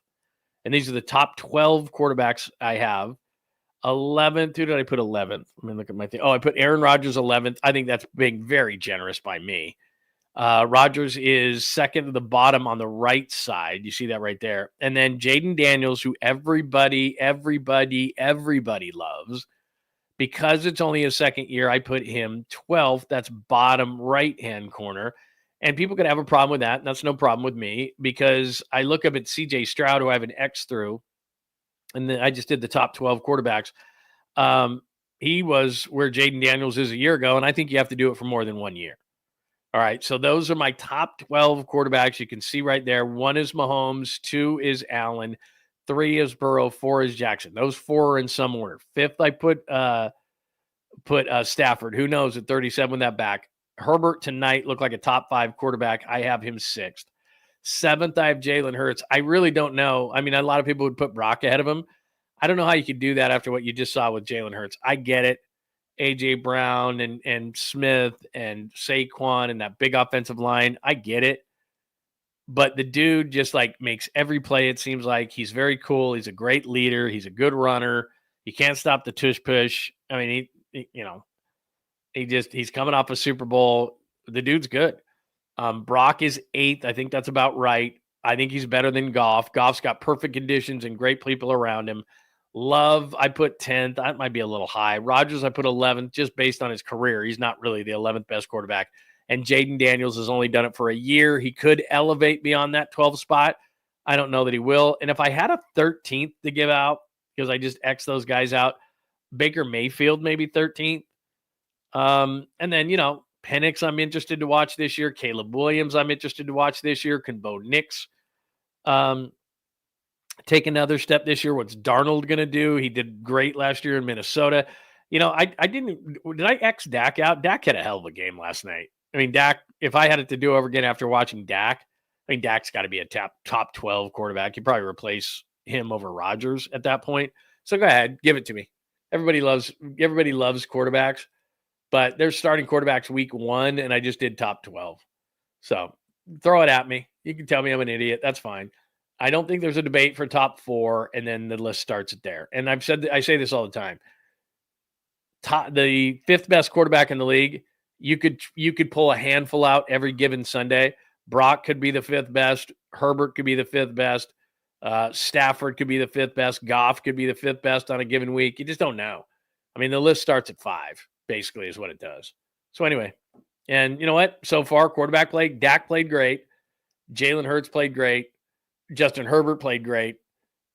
And these are the top 12 quarterbacks I have. 11th, who did I put 11th? Let me look at my thing. Oh, I put Aaron Rodgers 11th. I think that's being very generous by me. Rodgers is 2nd to the bottom on the right side. You see that right there. And then Jaden Daniels, who everybody loves. Because it's only his 2nd year, I put him 12th. That's bottom right-hand corner. And people could have a problem with that, and that's no problem with me, because I look up at CJ Stroud, who I have an X through, and then I just did the top 12 quarterbacks. He was where Jaden Daniels is a year ago, and I think you have to do it for more than 1 year. All right, so those are my top 12 quarterbacks. You can see right there. 1 is Mahomes, 2 is Allen, 3 is Burrow, 4 is Jackson. Those 4 are in some order. 5th, I put Stafford. Who knows at 37 with that back. Herbert tonight looked like a top 5 quarterback. I have him 6th. 7th, I have Jalen Hurts. I really don't know. I mean, a lot of people would put Brock ahead of him. I don't know how you could do that after what you just saw with Jalen Hurts. I get it. A.J. Brown and Smith and Saquon and that big offensive line. I get it. But the dude just like makes every play. It seems like he's very cool. He's a great leader. He's a good runner. You can't stop the tush push. I mean, he's coming off a Super Bowl. The dude's good. Brock is 8th. I think that's about right. I think he's better than Goff. Goff's got perfect conditions and great people around him. Love, I put 10th. That might be a little high. Rodgers, I put 11th just based on his career. He's not really the 11th best quarterback. And Jaden Daniels has only done it for a year. He could elevate beyond that 12 spot. I don't know that he will. And if I had a 13th to give out, because I just X those guys out, Baker Mayfield maybe 13th. And then, Penix I'm interested to watch this year. Caleb Williams I'm interested to watch this year. Can Bo Nix take another step this year? What's Darnold going to do? He did great last year in Minnesota. Did I X Dak out? Dak had a hell of a game last night. I mean, Dak, if I had it to do over again after watching Dak, I mean, Dak's got to be a top 12 quarterback. You probably replace him over Rodgers at that point. So go ahead, give it to me. Everybody loves quarterbacks, but they're starting quarterbacks week 1, and I just did top 12. So throw it at me. You can tell me I'm an idiot. That's fine. I don't think there's a debate for top 4, and then the list starts at there. And I say this all the time. The 5th best quarterback in the league, you could pull a handful out every given Sunday. Brock could be the 5th best. Herbert could be the 5th best. Stafford could be the 5th best. Goff could be the 5th best on a given week. You just don't know. I mean, the list starts at 5, basically, is what it does. So anyway, and you know what? So far, quarterback play, Dak played great. Jalen Hurts played great. Justin Herbert played great.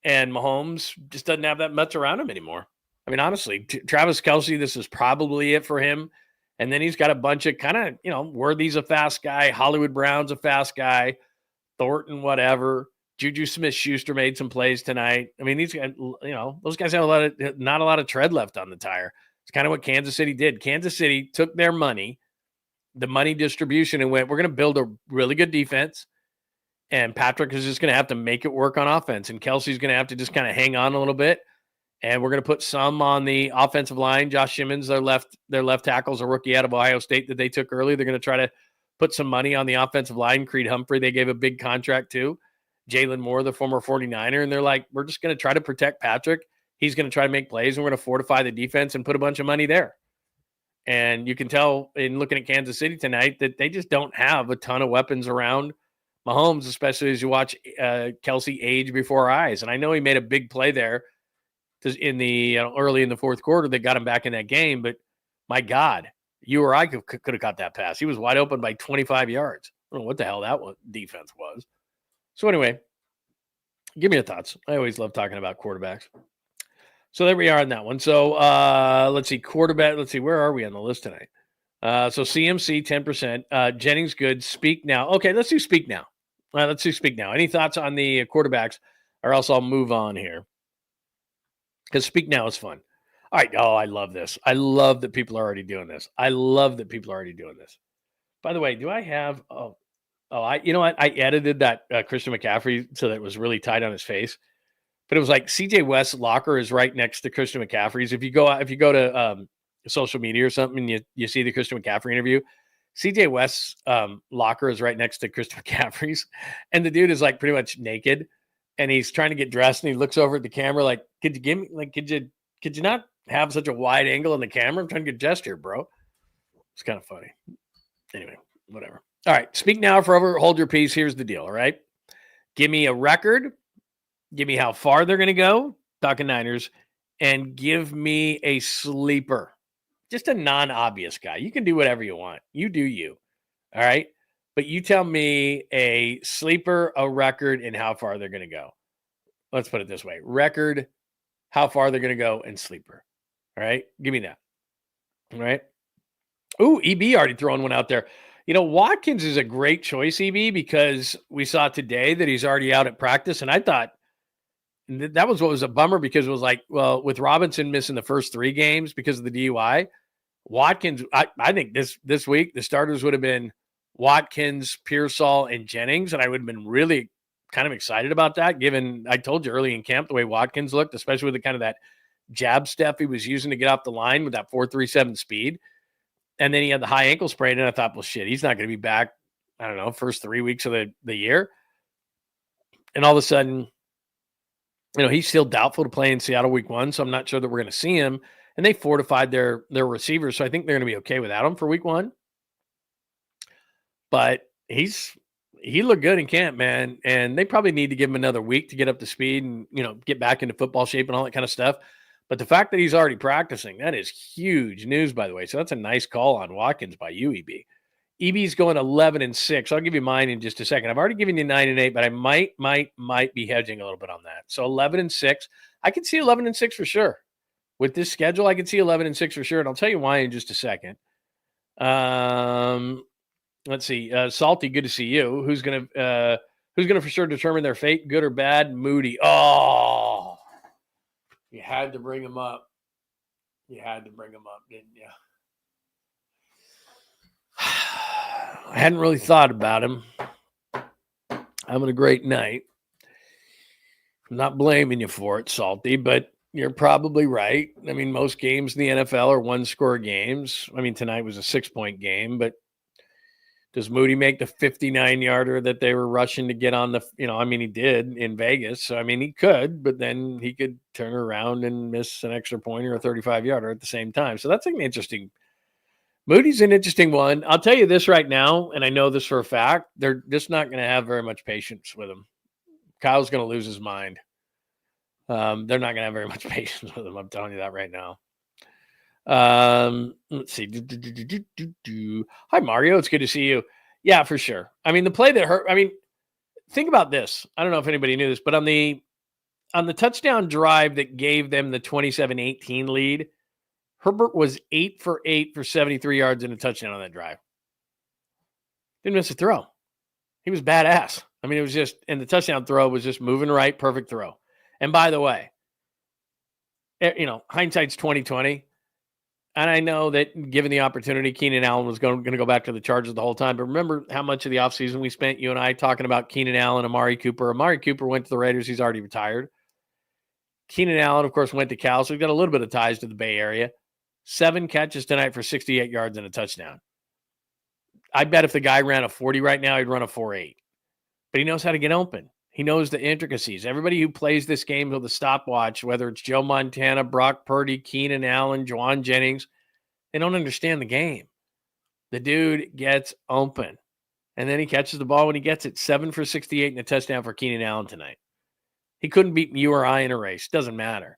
And Mahomes just doesn't have that much around him anymore. I mean, honestly, Travis Kelce, this is probably it for him. And then he's got a bunch of kind of, Worthy's a fast guy. Hollywood Brown's a fast guy. Thornton, whatever. Juju Smith-Schuster made some plays tonight. I mean, these guys, those guys have not a lot of tread left on the tire. It's kind of what Kansas City did. Kansas City took their money, the money distribution, and went, we're going to build a really good defense. And Patrick is just going to have to make it work on offense. And Kelsey's going to have to just kind of hang on a little bit. And we're going to put some on the offensive line. Josh Simmons, their left tackle's a rookie out of Ohio State that they took early. They're going to try to put some money on the offensive line. Creed Humphrey, they gave a big contract to. Jalen Moore, the former 49er. And they're like, we're just going to try to protect Patrick. He's going to try to make plays, and we're going to fortify the defense and put a bunch of money there. And you can tell in looking at Kansas City tonight that they just don't have a ton of weapons around Mahomes, especially as you watch Kelsey age before our eyes. And I know he made a big play there in the early in the fourth quarter that got him back in that game. But my God, you or I could have caught that pass. He was wide open by 25 yards. I don't know what the hell that defense was. So anyway, give me your thoughts. I always love talking about quarterbacks. So there we are on that one. So let's see, quarterback. Let's see, where are we on the list tonight? So CMC 10%. Jennings good. Speak now. Okay, let's do speak now. Let's do speak now. Any thoughts on the quarterbacks, or else I'll move on here because speak now is fun. All right. Oh, I love this. I love that people are already doing this. By the way, do I have? You know what? I edited that Christian McCaffrey so that it was really tight on his face. But it was like CJ West's locker is right next to Christian McCaffrey's. If you go to social media or something and you see the Christian McCaffrey interview, CJ West's locker is right next to Christian McCaffrey's, and the dude is like pretty much naked, and he's trying to get dressed, and he looks over at the camera like, "Could you give me could you not have such a wide angle on the camera? I'm trying to get dressed here, bro." It's kind of funny. Anyway, whatever. All right, speak now, forever hold your peace. Here's the deal. All right, give me a record. Give me how far they're going to go, talking Niners, and give me a sleeper. Just a non-obvious guy. You can do whatever you want. You do you. All right? But you tell me a sleeper, a record, and how far they're going to go. Let's put it this way. Record, how far they're going to go, and sleeper. All right? Give me that. All right? Ooh, EB already throwing one out there. You know, Watkins is a great choice, EB, because we saw today that he's already out at practice, and I thought, and that was what was a bummer because it was like, well, with Robinson missing the first 3 games because of the DUI, Watkins, I think this week the starters would have been Watkins, Pearsall, and Jennings, and I would have been really kind of excited about that, given I told you early in camp the way Watkins looked, especially with the kind of that jab step he was using to get off the line with that 4.37 speed. And then he had the high ankle sprain, and I thought, well, shit, he's not going to be back, I don't know, first 3 weeks of the year. And all of a sudden, you know, he's still doubtful to play in Seattle week 1, so I'm not sure that we're going to see him. And they fortified their receivers, so I think they're going to be okay without him for week 1. But he looked good in camp, man, and they probably need to give him another week to get up to speed and, you know, get back into football shape and all that kind of stuff. But the fact that he's already practicing, that is huge news, by the way. So that's a nice call on Watkins by you, EB. EB's going 11-6. I'll give you mine in just a second. I've already given you 9-8, but I might be hedging a little bit on that. So 11-6. I can see 11-6 for sure. With this schedule, I can see 11-6 for sure, and I'll tell you why in just a second. Let's see. Salty, good to see you. Who's gonna for sure determine their fate, good or bad? Moody. Oh, you had to bring him up. Didn't you? I hadn't really thought about him. Having a great night. I'm not blaming you for it, Salty, but you're probably right. I mean, most games in the NFL are 1-score games. I mean, tonight was a 6-point game, but does Moody make the 59-yarder that they were rushing to get on the, you know, I mean, he did in Vegas. So, I mean, he could, but then he could turn around and miss an extra point or a 35-yarder at the same time. So that's an interesting. Moody's an interesting one. I'll tell you this right now, and I know this for a fact. They're just not going to have very much patience with him. Kyle's going to lose his mind. They're not going to have very much patience with him. I'm telling you that right now. Let's see. Hi, Mario. It's good to see you. Yeah, for sure. I mean, the play that hurt. I mean, think about this. I don't know if anybody knew this, but on the touchdown drive that gave them the 27-18 lead, Herbert was 8 for 8 for 73 yards and a touchdown on that drive. Didn't miss a throw. He was badass. I mean, it was just, and the touchdown throw was just moving right, perfect throw. And by the way, you know, hindsight's 20/20. And I know that given the opportunity, Keenan Allen was going to go back to the Chargers the whole time. But remember how much of the offseason we spent, you and I, talking about Keenan Allen, Amari Cooper. Amari Cooper went to the Raiders. He's already retired. Keenan Allen, of course, went to Cal. So he's got a little bit of ties to the Bay Area. 7 catches tonight for 68 yards and a touchdown. I bet if the guy ran a 40 right now, he'd run a 4.8. But he knows how to get open. He knows the intricacies. Everybody who plays this game with a stopwatch, whether it's Joe Montana, Brock Purdy, Keenan Allen, Juwan Jennings, they don't understand the game. The dude gets open. And then he catches the ball when he gets it. 7 for 68 and a touchdown for Keenan Allen tonight. He couldn't beat you or I in a race. Doesn't matter.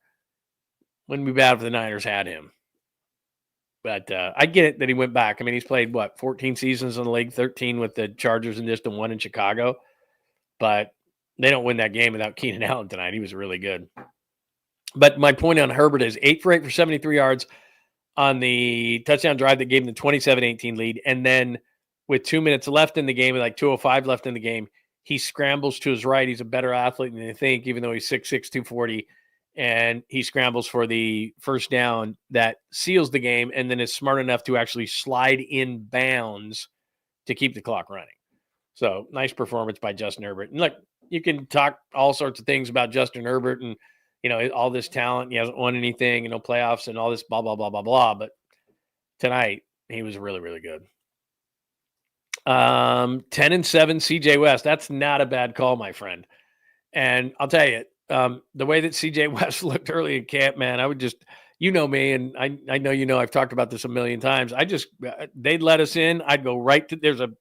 Wouldn't be bad if the Niners had him. But I get it that he went back. I mean, he's played, 14 seasons in the league, 13 with the Chargers and just 1 in Chicago. But they don't win that game without Keenan Allen tonight. He was really good. But my point on Herbert is 8 for 8 for 73 yards on the touchdown drive that gave him the 27-18 lead. And then with 2 minutes left in the game, like 2:05 left in the game, he scrambles to his right. He's a better athlete than you think, even though he's 6'6", 240. And he scrambles for the first down that seals the game, and then is smart enough to actually slide in bounds to keep the clock running. So nice performance by Justin Herbert. And look, you can talk all sorts of things about Justin Herbert and, all this talent. He hasn't won anything, playoffs and all this blah, blah, blah, blah, blah. But tonight, he was really, really good. 10-7 CJ West. That's not a bad call, my friend. And I'll tell you, the way that CJ West looked early in camp, man, I would just, me, and I know, I've talked about this a million times. They'd let us in. I'd go right to,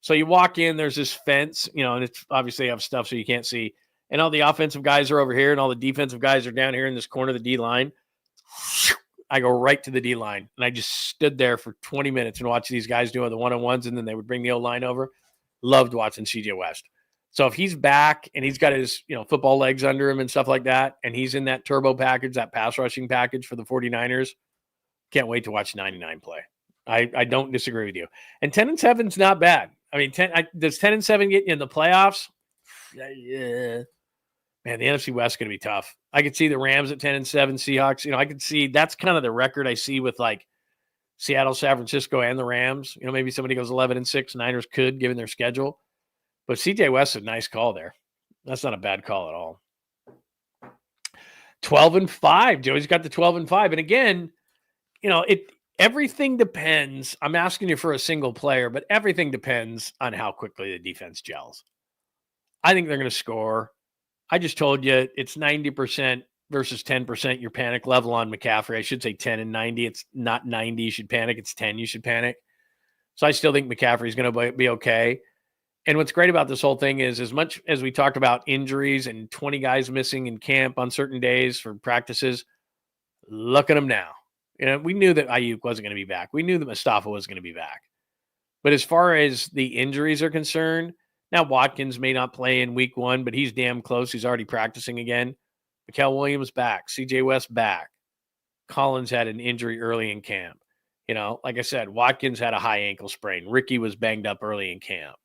so you walk in, there's this fence, and it's obviously have stuff so you can't see. And all the offensive guys are over here and all the defensive guys are down here in this corner of the D line. I go right to the D line, and I just stood there for 20 minutes and watched these guys doing the one-on-ones, and then they would bring the O-line over. Loved watching CJ West. So if he's back and he's got his, football legs under him and stuff like that, and he's in that turbo package, that pass rushing package for the 49ers, can't wait to watch 99 play. I don't disagree with you. And 10-7 is not bad. I mean, does 10-7 get you in the playoffs? Yeah. Man, the NFC West is going to be tough. I could see the Rams at 10-7, Seahawks. I could see that's kind of the record I see with like Seattle, San Francisco, and the Rams. Maybe somebody goes 11-6. Niners could, given their schedule. But CJ West is a nice call there. That's not a bad call at all. 12-5. Joey's got the 12-5. And again, everything depends. I'm asking you for a single player, but everything depends on how quickly the defense gels. I think they're going to score. I just told you it's 90% versus 10% your panic level on McCaffrey. I should say 10 and 90. It's not 90 you should panic. It's 10 you should panic. So I still think McCaffrey's going to be okay. And what's great about this whole thing is, as much as we talked about injuries and 20 guys missing in camp on certain days for practices, look at them now. We knew that Ayuk wasn't going to be back. We knew that Mustafa was going to be back. But as far as the injuries are concerned, now Watkins may not play in week 1, but he's damn close. He's already practicing again. Mikael Williams back. CJ West back. Collins had an injury early in camp. Like I said, Watkins had a high ankle sprain. Ricky was banged up early in camp.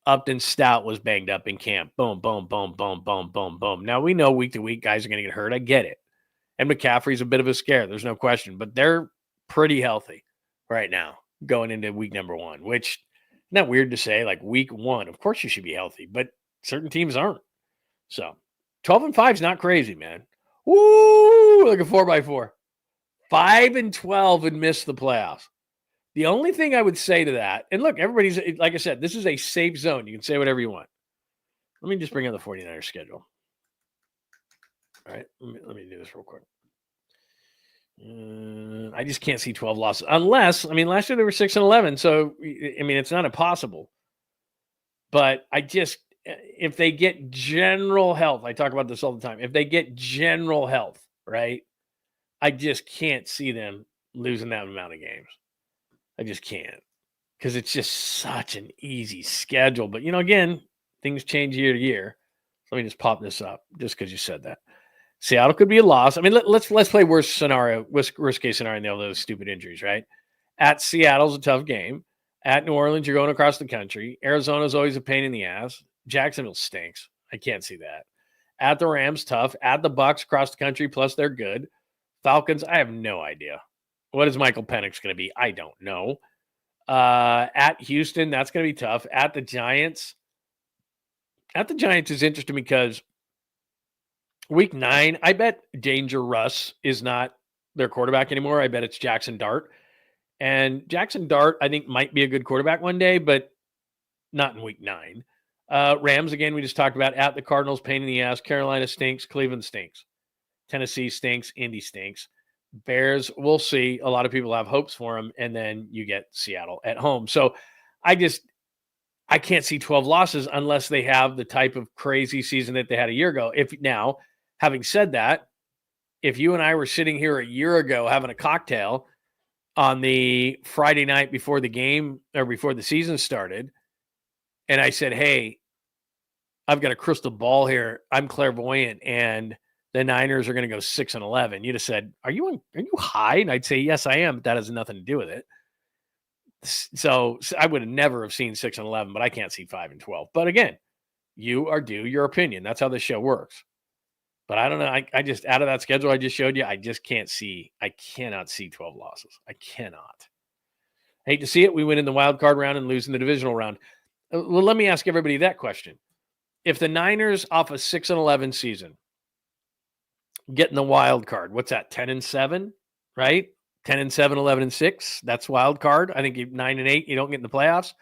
Upton Stout was banged up in camp. Boom, boom, boom, boom, boom, boom, boom. Now we know week to week guys are going to get hurt. I get it. And McCaffrey's a bit of a scare. There's no question. But they're pretty healthy right now going into week number 1, which isn't that weird to say? Like week 1, of course you should be healthy, but certain teams aren't. So 12-5 is not crazy, man. Woo! Like a 4x4. 5-12 and miss the playoffs. The only thing I would say to that, and look, everybody's, like I said, this is a safe zone. You can say whatever you want. Let me just bring up the 49ers schedule. All right, let me do this real quick. I just can't see 12 losses unless, last year they were 6-11. So, it's not impossible. But if they get general health, I talk about this all the time. If they get general health, right, I just can't see them losing that amount of games. I just can't, because it's just such an easy schedule. But, again, things change year to year. Let me just pop this up just because you said that. Seattle could be a loss. Let's play worst case scenario and all those stupid injuries, right? At Seattle's a tough game. At New Orleans, you're going across the country. Arizona's always a pain in the ass. Jacksonville stinks. I can't see that. At the Rams, tough. At the Bucs, across the country, plus they're good. Falcons, I have no idea. What is Michael Penix going to be? I don't know. At Houston, that's going to be tough. At the Giants is interesting because week 9, I bet Danger Russ is not their quarterback anymore. I bet it's Jackson Dart. And Jackson Dart, I think, might be a good quarterback one day, but not in week 9. Rams, again, we just talked about. At the Cardinals, pain in the ass. Carolina stinks. Cleveland stinks. Tennessee stinks. Indy stinks. Bears, we'll see. A lot of people have hopes for them. And then you get Seattle at home. So I can't see 12 losses unless they have the type of crazy season that they had a year ago. Having said that, if you and I were sitting here a year ago having a cocktail on the Friday night before the game or before the season started, and I said, hey, I've got a crystal ball here. I'm clairvoyant, and the Niners are going to go 6-11. You'd have said, are you high? And I'd say, yes, I am, but that has nothing to do with it. So I would have never have seen 6-11, but I can't see 5-12. But again, you are due your opinion. That's how this show works. But I don't know. I just, out of that schedule I just showed you, I cannot see 12 losses. I cannot. I hate to see it. We win in the wild card round and lose in the divisional round. Well, let me ask everybody that question. If the Niners off a 6-11 season get in the wild card, what's that? 10-7, right? 10-7, 11-6. That's wild card. I think 9-8, you don't get in the playoffs.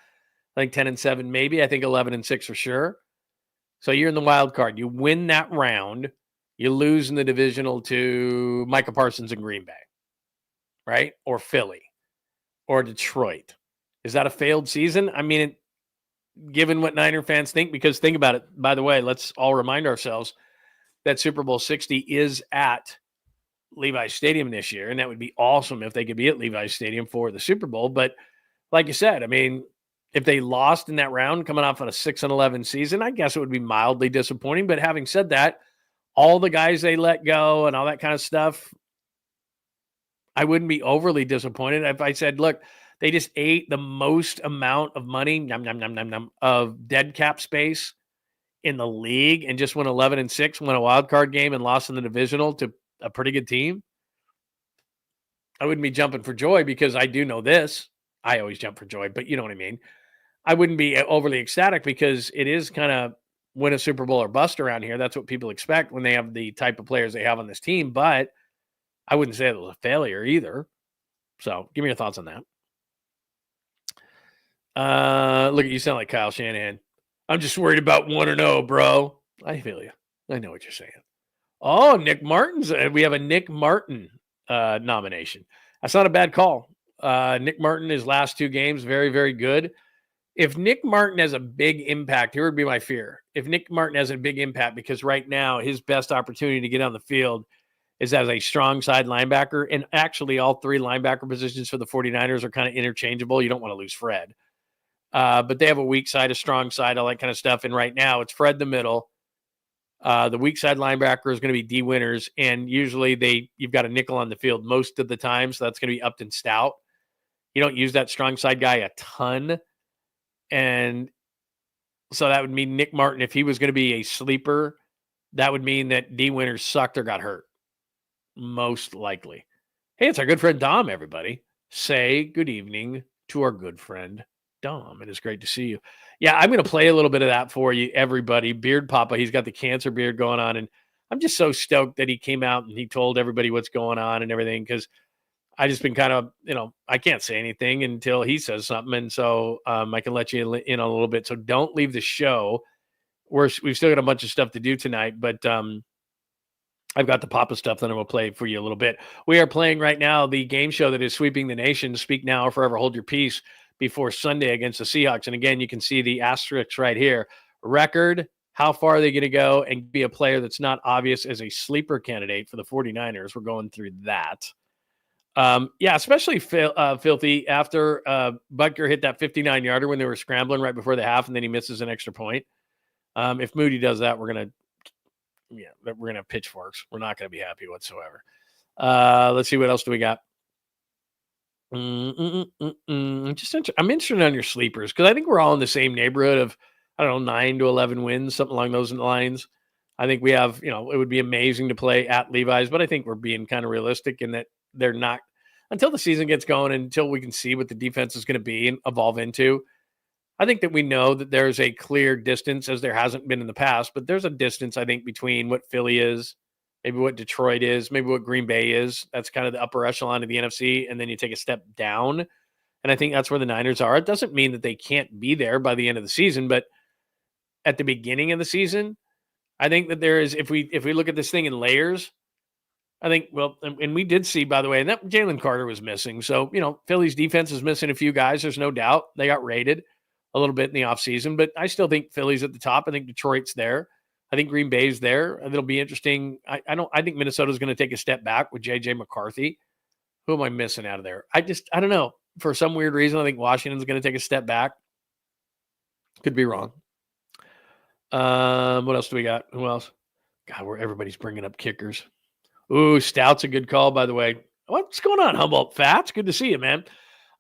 I think 10-7, maybe. I think 11-6 for sure. So you're in the wild card. You win that round. You lose in the divisional to Micah Parsons in Green Bay, right? Or Philly or Detroit. Is that a failed season? I mean, given what Niner fans think, because think about it. By the way, let's all remind ourselves that Super Bowl 60 is at Levi's Stadium this year, and that would be awesome if they could be at Levi's Stadium for the Super Bowl. But like you said, I mean, if they lost in that round coming off on a 6-11 season, I guess it would be mildly disappointing. But having said that, all the guys they let go and all that kind of stuff, I wouldn't be overly disappointed if I said, look, they just ate the most amount of money, of dead cap space in the league and just went 11-6, won a wild card game and lost in the divisional to a pretty good team. I wouldn't be jumping for joy because I do know this. I always jump for joy, but you know what I mean. I wouldn't be overly ecstatic because it is kind of win a Super Bowl or bust around here. That's what people expect when they have the type of players they have on this team, but I wouldn't say it was a failure either. So give me your thoughts on that. Look at you, sound like Kyle Shanahan. I'm just worried about 1-0, bro. I feel you. I know what you're saying. Oh, Nick Martin's. We have a Nick Martin nomination. That's not a bad call. Nick Martin, his last 2 games, very, very good. If Nick Martin has a big impact, here would be my fear. If Nick Martin has a big impact, because right now his best opportunity to get on the field is as a strong side linebacker. And actually all 3 linebacker positions for the 49ers are kind of interchangeable. You don't want to lose Fred. But they have a weak side, a strong side, all that kind of stuff. And right now it's Fred the middle. The weak side linebacker is going to be D Winters. And usually you've got a nickel on the field most of the time. So that's going to be Upton Stout. You don't use that strong side guy a ton. And so that would mean Nick Martin, if he was going to be a sleeper, that would mean that D Winters sucked or got hurt. Most likely. Hey, it's our good friend Dom, everybody. Say good evening to our good friend Dom. It is great to see you. Yeah, I'm going to play a little bit of that for you, everybody. Beard Papa, he's got the cancer beard going on, and I'm just so stoked that he came out and he told everybody what's going on and everything, because I just been kind of, I can't say anything until he says something, and so I can let you in a little bit. So don't leave the show. We've still got a bunch of stuff to do tonight, but I've got the Papa stuff that I'm going to play for you a little bit. We are playing right now the game show that is sweeping the nation, Speak Now or Forever Hold Your Peace, before Sunday against the Seahawks. And again, you can see the asterisks right here. Record, how far are they going to go, and be a player that's not obvious as a sleeper candidate for the 49ers. We're going through that. Especially Filthy after Butker hit that 59-yarder when they were scrambling right before the half, and then he misses an extra point. If Moody does that, we're going to have pitchforks. We're not going to be happy whatsoever. Let's see, what else do we got? I'm interested on your sleepers, because I think we're all in the same neighborhood of, 9 to 11 wins, something along those lines. I think we have, it would be amazing to play at Levi's, but I think we're being kind of realistic in that they're not, until the season gets going, until we can see what the defense is going to be and evolve into. I think that we know that there's a clear distance, as there hasn't been in the past, but there's a distance, I think, between what Philly is, maybe what Detroit is, maybe what Green Bay is. That's kind of the upper echelon of the NFC, and then you take a step down, and I think that's where the Niners are. It doesn't mean that they can't be there by the end of the season, but at the beginning of the season, I think that there is, if we look at this thing in layers, I think, and we did see, by the way, and that Jalen Carter was missing. So, Philly's defense is missing a few guys. There's no doubt. They got raided a little bit in the offseason, but I still think Philly's at the top. I think Detroit's there. I think Green Bay's there. It'll be interesting. I think Minnesota's going to take a step back with J.J. McCarthy. Who am I missing out of there? I don't know. For some weird reason, I think Washington's going to take a step back. Could be wrong. What else do we got? Who else? God, where everybody's bringing up kickers. Ooh, Stout's a good call, by the way. What's going on, Humboldt Fats? Good to see you, man.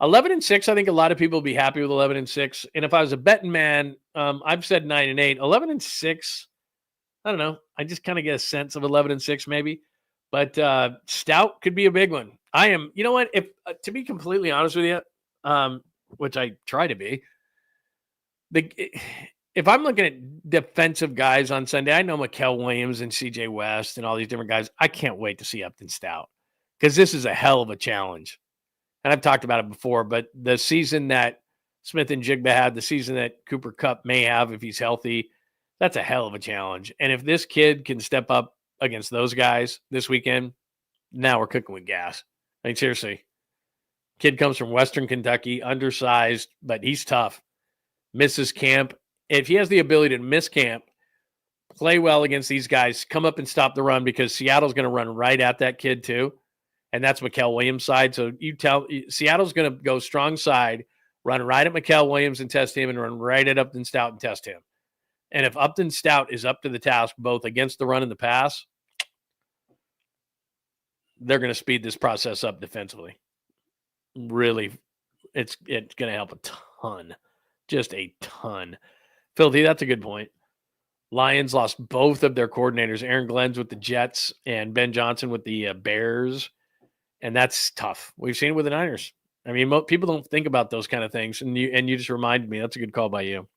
11-6. I think a lot of people will be happy with 11-6. And if I was a betting man, I've said 9-8. 11-6. I don't know. I just kind of get a sense of 11-6, maybe. But Stout could be a big one. I am. You know what? If to be completely honest with you, which I try to be, if I'm looking at defensive guys on Sunday, I know Mikael Williams and CJ West and all these different guys. I can't wait to see Upton Stout because this is a hell of a challenge. And I've talked about it before, but the season that Smith and Jigba had, the season that Cooper Kupp may have if he's healthy, that's a hell of a challenge. And if this kid can step up against those guys this weekend, now we're cooking with gas. I mean, seriously. Kid comes from Western Kentucky, undersized, but he's tough. Misses camp. If he has the ability to miss camp, play well against these guys, come up and stop the run because Seattle's going to run right at that kid too. And that's Mikael Williams' side. So Seattle's going to go strong side, run right at Mikael Williams and test him, and run right at Upton Stout and test him. And if Upton Stout is up to the task both against the run and the pass, they're going to speed this process up defensively. Really, it's going to help a ton. Just a ton. Filthy, that's a good point. Lions lost both of their coordinators, Aaron Glenn's with the Jets and Ben Johnson with the Bears. And that's tough. We've seen it with the Niners. I mean, people don't think about those kind of things. And you just reminded me. That's a good call by you.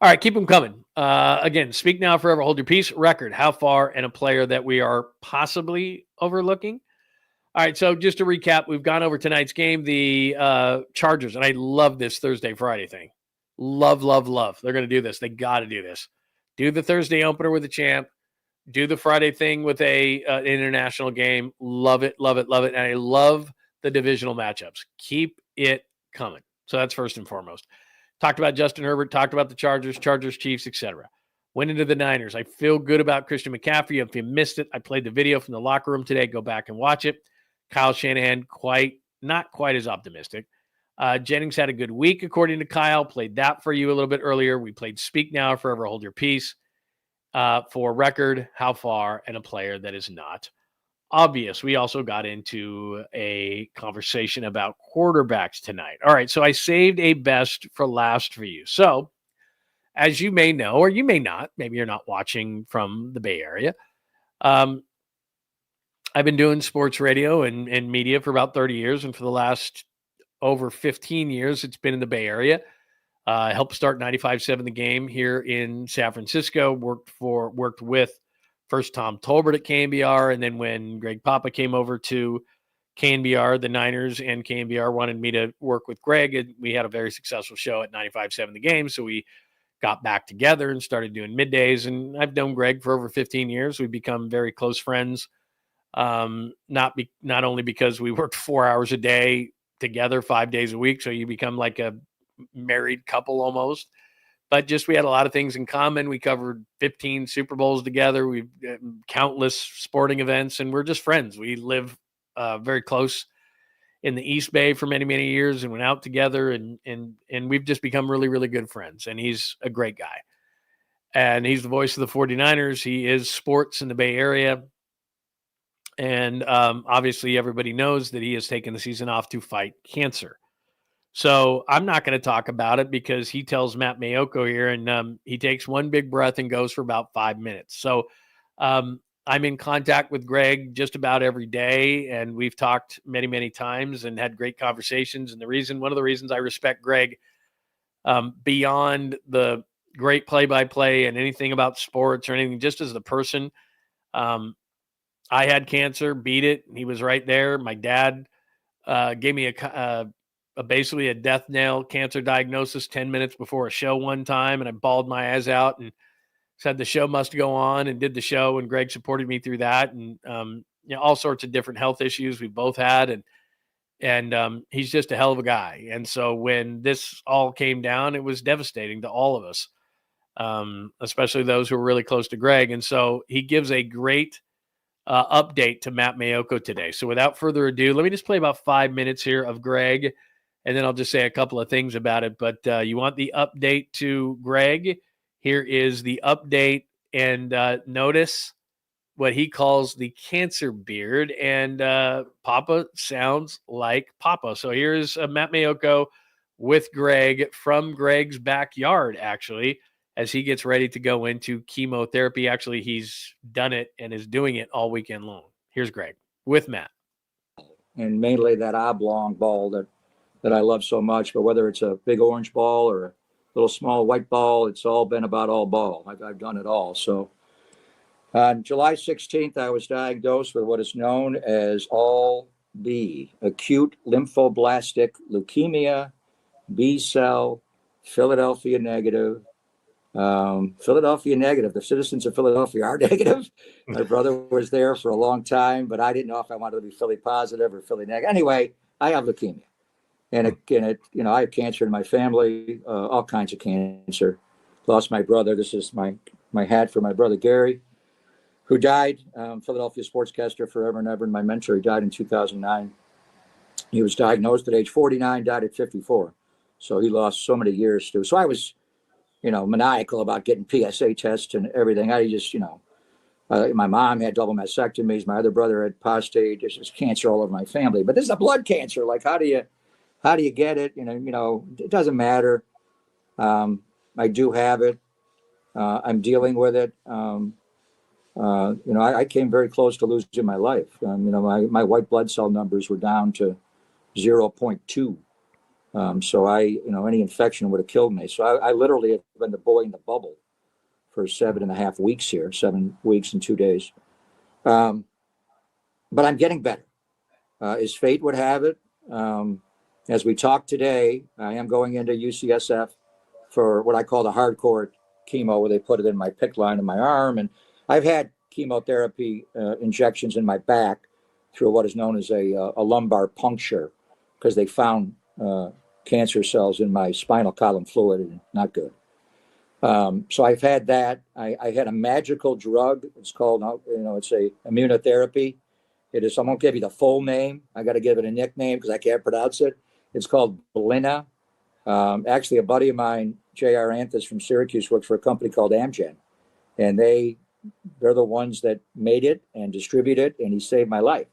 All right, keep them coming. Again, speak now, forever hold your peace. Record, how far, and a player that we are possibly overlooking. All right, so just to recap, we've gone over tonight's game, the Chargers, and I love this Thursday-Friday thing. Love, love, love. They're going to do this. They got to do this. Do the Thursday opener with the champ. Do the Friday thing with an international game. Love it, love it, love it. And I love the divisional matchups. Keep it coming. So that's first and foremost. Talked about Justin Herbert, talked about the Chargers, Chiefs, etc. Went into the Niners. I feel good about Christian McCaffrey. If you missed it, I played the video from the locker room today. Go back and watch it. Kyle Shanahan, not quite as optimistic. Jennings had a good week, according to Kyle. Played that for you a little bit earlier. We played Speak Now, Forever Hold Your Peace for record, how far, and a player that is not obvious. We also got into a conversation about quarterbacks tonight. All right, so I saved a best for last for you. So, as you may know, or you may not, maybe you're not watching from the Bay Area, I've been doing sports radio and media for about 30 years, and for the last over 15 years, it's been in the Bay Area. I helped start 95.7 The Game here in San Francisco, worked with first Tom Tolbert at KNBR, and then when Greg Papa came over to KNBR, the Niners and KNBR wanted me to work with Greg, and we had a very successful show at 95.7 The Game, so we got back together and started doing middays, and I've known Greg for over 15 years. We've become very close friends, not only because we worked 4 hours a day together 5 days a week, so you become like a married couple almost, but just we had a lot of things in common. We covered 15 Super Bowls together. We've countless sporting events, and we're just friends. We live very close in the East Bay for many, many years and went out together, and we've just become really, really good friends. And he's a great guy. And he's the voice of the 49ers. He is sports in the Bay Area. And obviously everybody knows that he has taken the season off to fight cancer. So I'm not going to talk about it because he tells Matt Mayoko here, and he takes one big breath and goes for about 5 minutes. So I'm in contact with Greg just about every day, and we've talked many, many times and had great conversations. And one of the reasons I respect Greg beyond the great play-by-play and anything about sports or anything, just as the person, I had cancer, beat it. He was right there. My dad gave me basically a death knell cancer diagnosis 10 minutes before a show one time, and I bawled my eyes out and said the show must go on, and did the show, and Greg supported me through that, and all sorts of different health issues we both had, and he's just a hell of a guy. And so when this all came down, it was devastating to all of us, especially those who were really close to Greg. And so he gives a great update to Matt Mayoko today. So without further ado, let me just play about 5 minutes here of Greg, and then I'll just say a couple of things about it. But you want the update to Greg? Here is the update and notice what he calls the cancer beard. And Papa sounds like Papa. So here's Matt Mayoko with Greg from Greg's backyard, actually, as he gets ready to go into chemotherapy. Actually, he's done it and is doing it all weekend long. Here's Greg with Matt. And mainly that oblong ball that I love so much. But whether it's a big orange ball or a little small white ball, it's all been about all ball. I've done it all. So on July 16th, I was diagnosed with what is known as all B, acute lymphoblastic leukemia, B cell, Philadelphia negative. Philadelphia negative. The citizens of Philadelphia are negative. My brother was there for a long time, but I didn't know if I wanted to be Philly positive or Philly negative. Anyway, I have leukemia, and I have cancer in my family, all kinds of cancer. Lost my brother. This is my hat for my brother Gary, who died. Philadelphia sportscaster forever and ever, and my mentor. He died in 2009. He was diagnosed at age 49, died at 54. So he lost so many years too. So I was, maniacal about getting PSA tests and everything. I just, my mom had double mastectomies. My other brother had prostate. There's just cancer all over my family. But this is a blood cancer. Like, how do you get it? It doesn't matter. I do have it. I'm dealing with it. I came very close to losing my life. My white blood cell numbers were down to 0.2. So any infection would have killed me. So I literally have been the boy in the bubble for 7.5 weeks here, 7 weeks and 2 days. But I'm getting better. As fate would have it, as we talk today, I am going into UCSF for what I call the hardcore chemo, where they put it in my PICC line in my arm. And I've had chemotherapy injections in my back through what is known as a lumbar puncture, because they found cancer cells in my spinal column fluid, and not good. So I've had that. I had a magical drug. It's called, it's a immunotherapy. It is, I won't give you the full name. I got to give it a nickname because I can't pronounce it. It's called Belina. Actually, a buddy of mine, J.R. Anthus from Syracuse, works for a company called Amgen. And they're the ones that made it and distribute it, and he saved my life.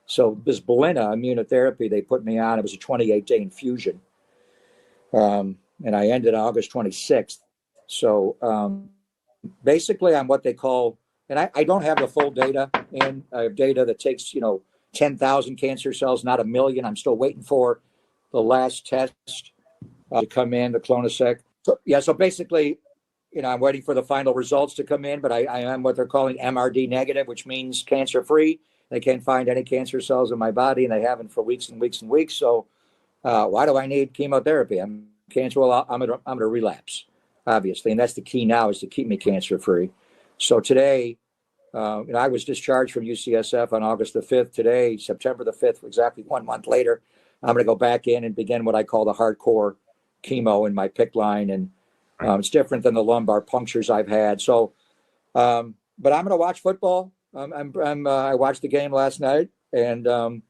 So this Belina immunotherapy they put me on, it was a 28-day infusion. And I ended August 26th. So basically I'm what they call, and I don't have the full data in. I have data that takes, 10,000 cancer cells, not 1 million. I'm still waiting for the last test to come in, the clonoSEC. So basically, I'm waiting for the final results to come in, but I am what they're calling MRD negative, which means cancer-free. They can't find any cancer cells in my body, and they haven't for weeks and weeks and weeks. So why do I need chemotherapy? I'm cancer. Well, I'm gonna relapse, obviously, and that's the key now, is to keep me cancer-free. So today, I was discharged from UCSF on August the 5th. Today, September the 5th, exactly 1 month later, I'm going to go back in and begin what I call the hardcore chemo in my PICC line, and it's different than the lumbar punctures I've had. So, but I'm going to watch football. I watched the game last night, and I'm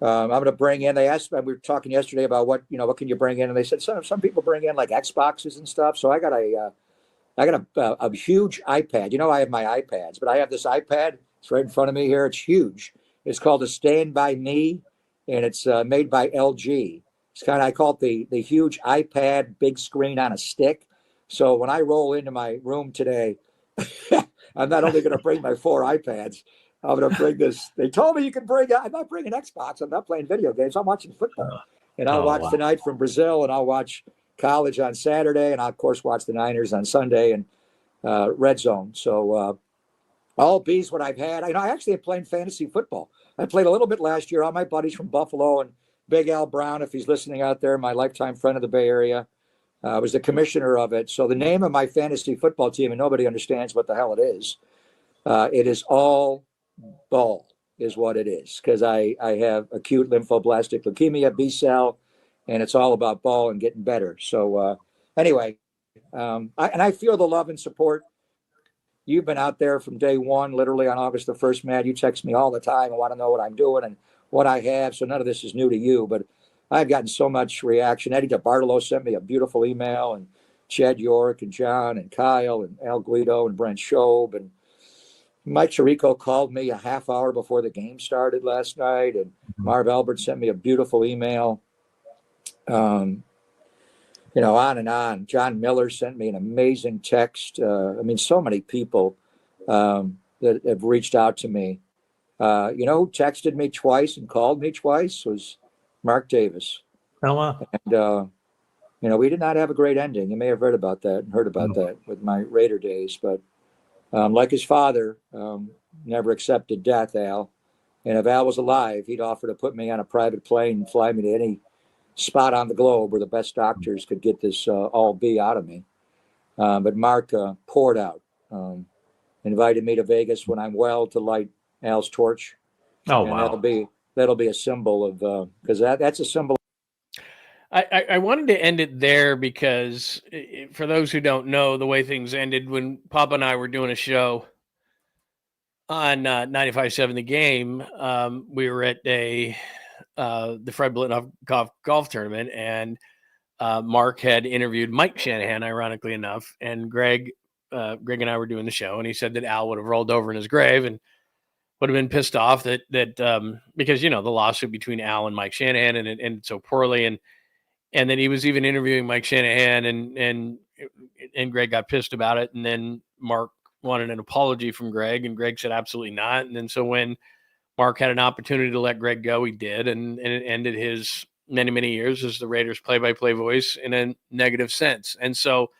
going to bring in. They asked. We were talking yesterday about what can you bring in, and they said some people bring in like Xboxes and stuff. So I got a huge iPad. I have my iPads, but I have this iPad. It's right in front of me here. It's huge. It's called a Stand By Me, and it's made by LG. It's I call it the huge iPad, big screen on a stick. So when I roll into my room today, I'm not only going to bring my 4 iPads, I'm going to bring this. They told me you can bring. I'm not bringing Xbox. I'm not playing video games. I'm watching football, and I'll watch tonight from Brazil, and I'll watch college on Saturday, and I'll of course watch the Niners on Sunday, and Red Zone. So all B's what I've had. I actually am playing fantasy football. I played a little bit last year. All my buddies from Buffalo and Big Al Brown, if he's listening out there, my lifetime friend of the Bay Area, was the commissioner of it. So the name of my fantasy football team, and nobody understands what the hell it is all ball is what it is, because I have acute lymphoblastic leukemia, B cell, and it's all about ball and getting better. So anyway, I feel the love and support. You've been out there from day one, literally on August the 1st, Matt. You text me all the time and want to know what I'm doing and what I have. So none of this is new to you, but I've gotten so much reaction. Eddie DeBartolo sent me a beautiful email, and Jed York and John and Kyle and Al Guido and Brent Schob. And Mike Tirico called me a half hour before the game started last night. And Marv Albert sent me a beautiful email. On and on. John Miller sent me an amazing text. So many people that have reached out to me. Who texted me twice and called me twice was Mark Davis. Oh, wow. And, we did not have a great ending. You may have heard about that with my Raider days. But like his father, never accepted death, Al. And if Al was alive, he'd offer to put me on a private plane and fly me to any spot on the globe where the best doctors could get this all B out of me. But Mark poured out, invited me to Vegas when I'm well to light Al's torch. Oh, and wow. That'll be a symbol of, because that's a symbol. I wanted to end it there because for those who don't know, the way things ended when Papa and I were doing a show on 95.7 The Game, we were at the Fred Blitnoff golf tournament, and Mark had interviewed Mike Shanahan, ironically enough, and Greg and I were doing the show, and he said that Al would have rolled over in his grave and would have been pissed off that because the lawsuit between Al and Mike Shanahan and it ended so poorly, and then he was even interviewing Mike Shanahan, and Greg got pissed about it, and then Mark wanted an apology from Greg, and Greg said absolutely not, and then so when Mark had an opportunity to let Greg go, he did, and it ended his many years as the Raiders play-by-play voice in a negative sense. And so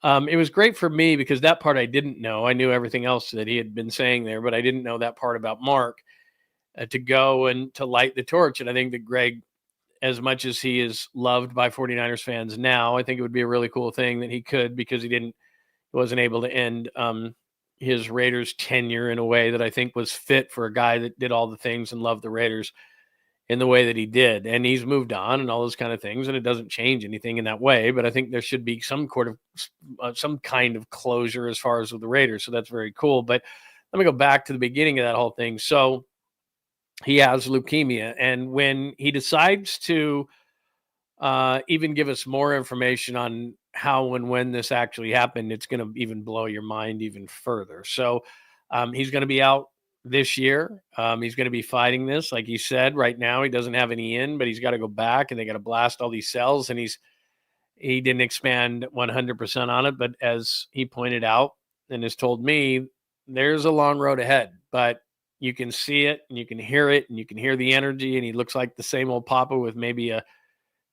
it was great for me because that part I didn't know. I knew everything else that he had been saying there, but I didn't know that part about Mark to go and to light the torch. And I think that Greg, as much as he is loved by 49ers fans now, I think it would be a really cool thing that he could, because he wasn't able to end his Raiders tenure in a way that I think was fit for a guy that did all the things and loved the Raiders in the way that he did. And he's moved on and all those kind of things, and it doesn't change anything in that way. But I think there should be some kind of closure as far as with the Raiders. So that's very cool. But let me go back to the beginning of that whole thing. So he has leukemia, and when he decides to even give us more information on how and when this actually happened, it's going to even blow your mind even further. So he's going to be out this year. He's going to be fighting this. Like he said, right now he doesn't have any in, but he's got to go back and they got to blast all these cells, and he didn't expand 100% on it. But as he pointed out and has told me, there's a long road ahead, but you can see it and you can hear it and you can hear the energy, and he looks like the same old Papa with maybe a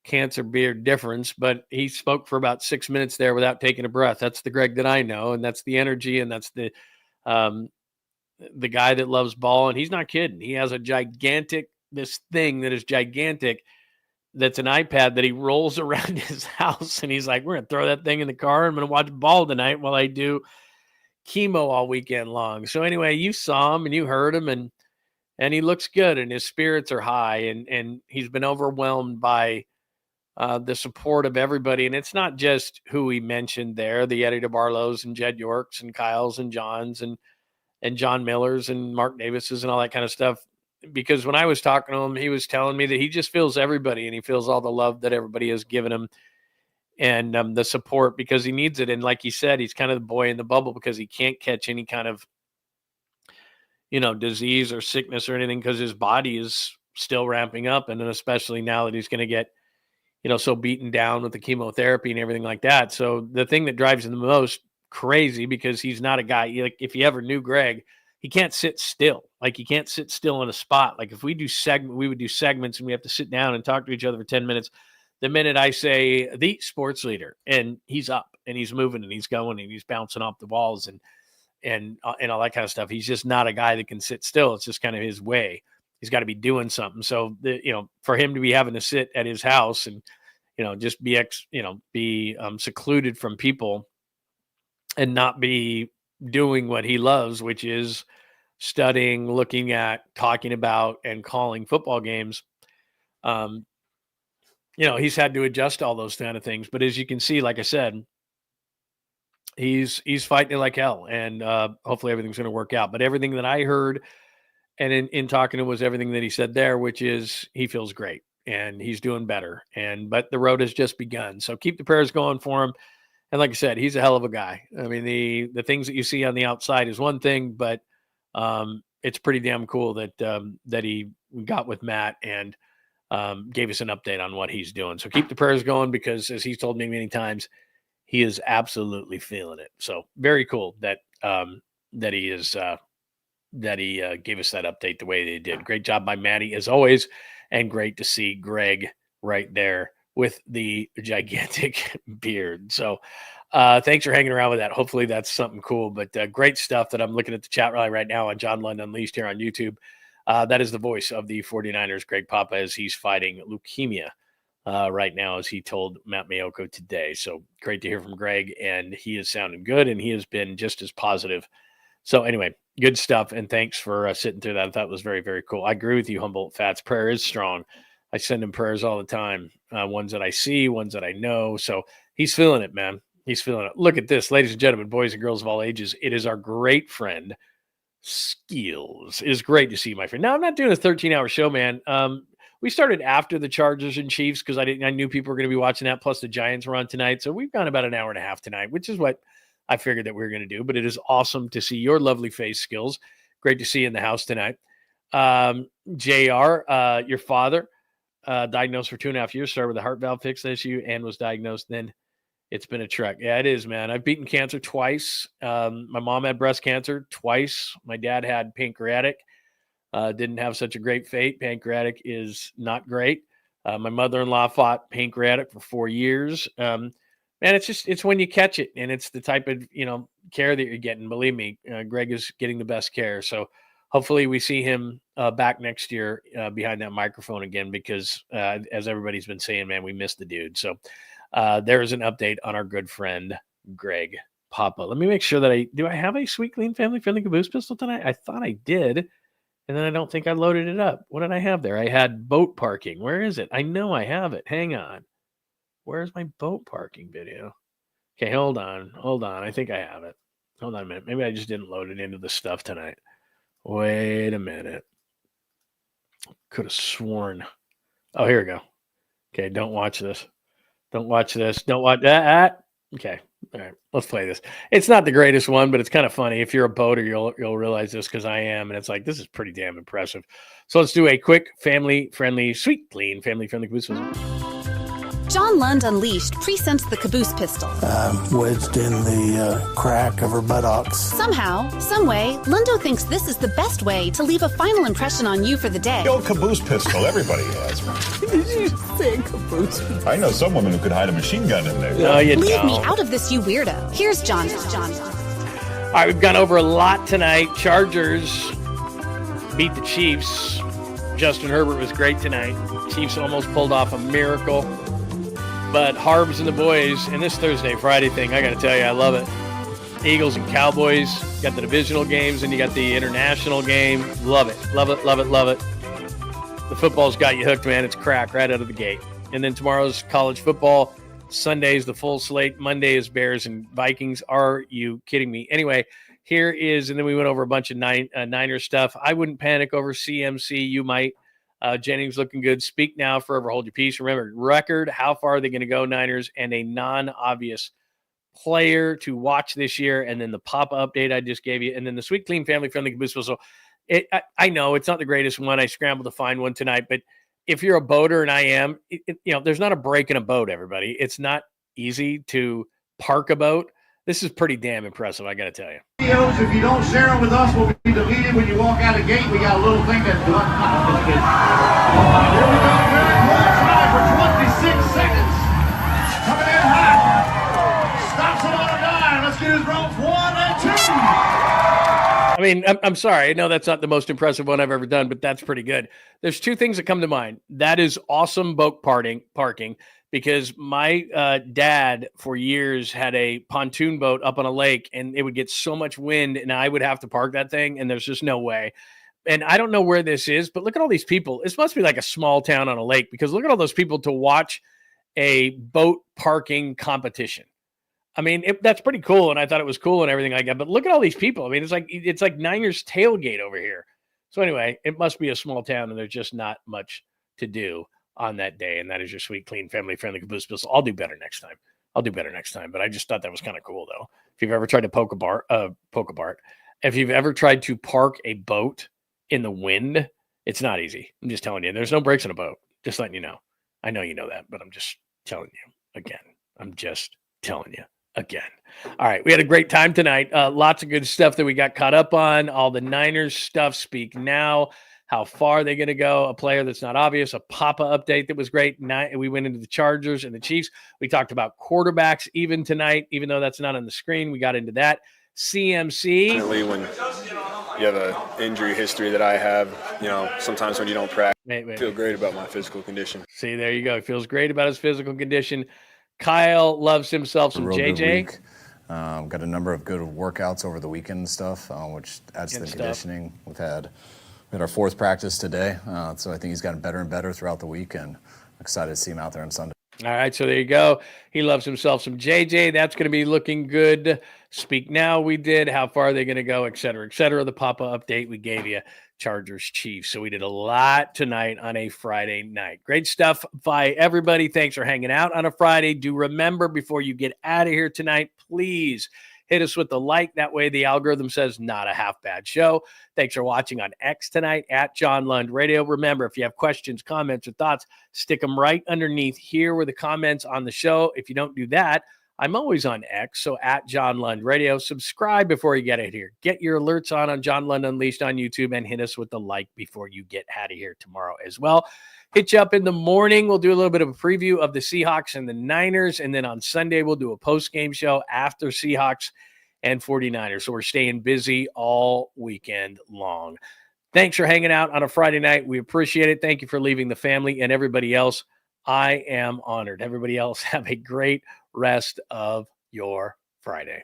cancer beard difference, but he spoke for about 6 minutes there without taking a breath. That's the Greg that I know, and that's the energy, and that's the guy that loves ball, and he's not kidding. He has this thing that is gigantic, that's an iPad that he rolls around his house, and he's like, we're going to throw that thing in the car. I'm going to watch ball tonight while I do chemo all weekend long. So anyway, you saw him and you heard him, and he looks good, and his spirits are high, and he's been overwhelmed by the support of everybody. And it's not just who he mentioned there, the Eddie DeBarlos and Jed Yorks and Kyles and Johns and John Millers and Mark Davises and all that kind of stuff. Because when I was talking to him, he was telling me that he just feels everybody, and he feels all the love that everybody has given him, and the support, because he needs it. And like he said, he's kind of the boy in the bubble because he can't catch any kind of, disease or sickness or anything, because his body is still ramping up. And then especially now that he's going to get, so beaten down with the chemotherapy and everything like that. So the thing that drives him the most crazy, because he's not a guy, like if you ever knew Greg, he can't sit still. Like he can't sit still in a spot. Like if we would do segments and we have to sit down and talk to each other for 10 minutes. The minute I say the sports leader, and he's up and he's moving and he's going and he's bouncing off the walls and all that kind of stuff. He's just not a guy that can sit still. It's just kind of his way. He's got to be doing something. So for him to be having to sit at his house and, just be secluded from people and not be doing what he loves, which is studying, looking at, talking about, and calling football games. He's had to adjust all those kind of things. But as you can see, like I said, he's fighting it like hell, and hopefully everything's going to work out. But everything that I heard and in talking to him was everything that he said there, which is he feels great and he's doing better. But the road has just begun. So keep the prayers going for him. And like I said, he's a hell of a guy. I mean, the things that you see on the outside is one thing, but it's pretty damn cool that that he got with Matt and gave us an update on what he's doing. So keep the prayers going, because as he's told me many times, he is absolutely feeling it. So very cool that that he is that he gave us that update the way they did. Great job by Maddie as always, and great to see Greg right there with the gigantic beard. So thanks for hanging around with that. Hopefully that's something cool, but great stuff that I'm looking at the chat rally right now on John Lund Unleashed here on YouTube. That is the voice of the 49ers, Greg Papa, as he's fighting leukemia right now, as he told Matt Mayoko today. So great to hear from Greg, and he is sounding good, and he has been just as positive. So anyway, good stuff, and thanks for sitting through that. I thought it was very, very cool. I agree with you, Humboldt Fats. Prayer is strong. I send him prayers all the time, ones that I see, ones that I know. So he's feeling it, man. He's feeling it. Look at this, ladies and gentlemen, boys and girls of all ages. It is our great friend, Skills. It is great to see you, my friend. Now, I'm not doing a 13-hour show, man. We started after the Chargers and Chiefs because I knew people were going to be watching that. Plus, the Giants were on tonight. So we've gone about an hour and a half tonight, which is what I figured that we were going to do. But it is awesome to see your lovely face, Skills. Great to see you in the house tonight. JR, your father, diagnosed for 2.5 years, started with a heart valve fix issue and was diagnosed. Then it's been a trek. Yeah, it is, man. I've beaten cancer twice. My mom had breast cancer twice. My dad had pancreatic. Didn't have such a great fate. Pancreatic is not great. My mother-in-law fought pancreatic for 4 years. Man, it's when you catch it, and it's the type of, care that you're getting. Believe me, Greg is getting the best care. So hopefully we see him back next year behind that microphone again, because as everybody's been saying, man, we missed the dude. So there is an update on our good friend, Greg Papa. Let me make sure that do I have a Sweet Clean Family Friendly Caboose pistol tonight? I thought I did. And then I don't think I loaded it up. What did I have there? I had boat parking. Where is it? I know I have it. Hang on. Where's my boat parking video? Okay, hold on. I think I have it. Hold on a minute. Maybe I just didn't load it into the stuff tonight. Wait a minute. Could have sworn. Oh, here we go. Okay, don't watch this. Don't watch this. Don't watch that. Okay. All right, let's play this. It's not the greatest one, but it's kind of funny. If you're a boater, you'll realize this, because I am, and it's like, this is pretty damn impressive. So let's do a quick family-friendly, Sweet Clean, family-friendly Caboose. John Lund Unleashed presents the Caboose pistol. Wedged in the crack of her buttocks. Somehow, someway, Lundo thinks this is the best way to leave a final impression on you for the day. The old Caboose pistol, everybody has one. Did you say Caboose? I know some women who could hide a machine gun in there. No, you Leave don't. me out of this, you weirdo. Here's John. All right, we've gone over a lot tonight. Chargers beat the Chiefs. Justin Herbert was great tonight. Chiefs almost pulled off a miracle. But Harbs and the boys, and this Thursday-Friday thing, I got to tell you, I love it. Eagles and Cowboys, got the divisional games, and you got the international game. Love it, love it, love it, love it. The football's got you hooked, man. It's crack right out of the gate. And then tomorrow's college football. Sunday's the full slate. Monday is Bears and Vikings. Are you kidding me? Anyway, here is, and then we went over a bunch of Niners stuff. I wouldn't panic over CMC. You might. Jennings looking good. Speak now, forever hold your peace. Remember, record, how far are they going to go, Niners, and a non-obvious player to watch this year, and then the pop update I just gave you, and then the Sweet Clean Family Friendly Caboose whistle. I know it's not the greatest one. I scrambled to find one tonight, but if you're a boater, and I am, there's not a break in a boat, everybody. It's not easy to park a boat. This is pretty damn impressive, I got to tell you. Videos, if you don't share them with us, will be deleted when you walk out the gate. We got a little thing that. Here we go, Derek Moore trying for 26 seconds. Coming in hot. Stops it on a dime. Let's get his ropes 1 and 2. I mean, I'm sorry. I know that's not the most impressive one I've ever done, but that's pretty good. There's two things that come to mind. That is awesome boat parking. Because my dad for years had a pontoon boat up on a lake, and it would get so much wind, and I would have to park that thing, and there's just no way. And I don't know where this is, but look at all these people. This must be like a small town on a lake, because look at all those people to watch a boat parking competition. I mean, that's pretty cool, and I thought it was cool and everything like that. But look at all these people. I mean, it's like Niners tailgate over here. So anyway, it must be a small town, and there's just not much to do on that day, and that is your Sweet Clean Family Friendly Caboose pistol. I'll do better next time. I'll do better next time. But I just thought that was kind of cool, though. If you've ever tried to poke apart, if you've ever tried to park a boat in the wind, it's not easy. I'm just telling you. There's no brakes on a boat. Just letting you know. I know you know that, but I'm just telling you again. I'm just telling you again. All right. We had a great time tonight. Lots of good stuff that we got caught up on. All the Niners stuff. Speak now. How far are they going to go? A player that's not obvious. A Papa update that was great. We went into the Chargers and the Chiefs. We talked about quarterbacks even tonight, even though that's not on the screen. We got into that. CMC. When you have an injury history that I have, sometimes when you don't practice, I feel great about my physical condition. See, there you go. He feels great about his physical condition. Kyle loves himself some JJ. Got a number of good workouts over the weekend and stuff, which adds to the conditioning. We had our fourth practice today, so I think he's gotten better and better throughout the week, and excited to see him out there on Sunday. All right, so there you go. He loves himself some JJ. That's going to be looking good. Speak now. We did. How far are they going to go, et cetera, et cetera. The Papa update we gave you. Chargers, Chiefs. So we did a lot tonight on a Friday night. Great stuff by everybody. Thanks for hanging out on a Friday. Do remember, before you get out of here tonight, please hit us with the like. That way the algorithm says not a half bad show. Thanks for watching on X tonight at John Lund Radio. Remember, if you have questions, comments, or thoughts, stick them right underneath here where the comments on the show. If you don't do that, I'm always on X, so at John Lund Radio. Subscribe before you get out of here. Get your alerts on John Lund Unleashed on YouTube, and hit us with the like before you get out of here tomorrow as well. Hit you up in the morning. We'll do a little bit of a preview of the Seahawks and the Niners, and then on Sunday we'll do a post-game show after Seahawks and 49ers. So we're staying busy all weekend long. Thanks for hanging out on a Friday night. We appreciate it. Thank you for leaving the family and everybody else. I am honored. Everybody else, have a great rest of your Friday.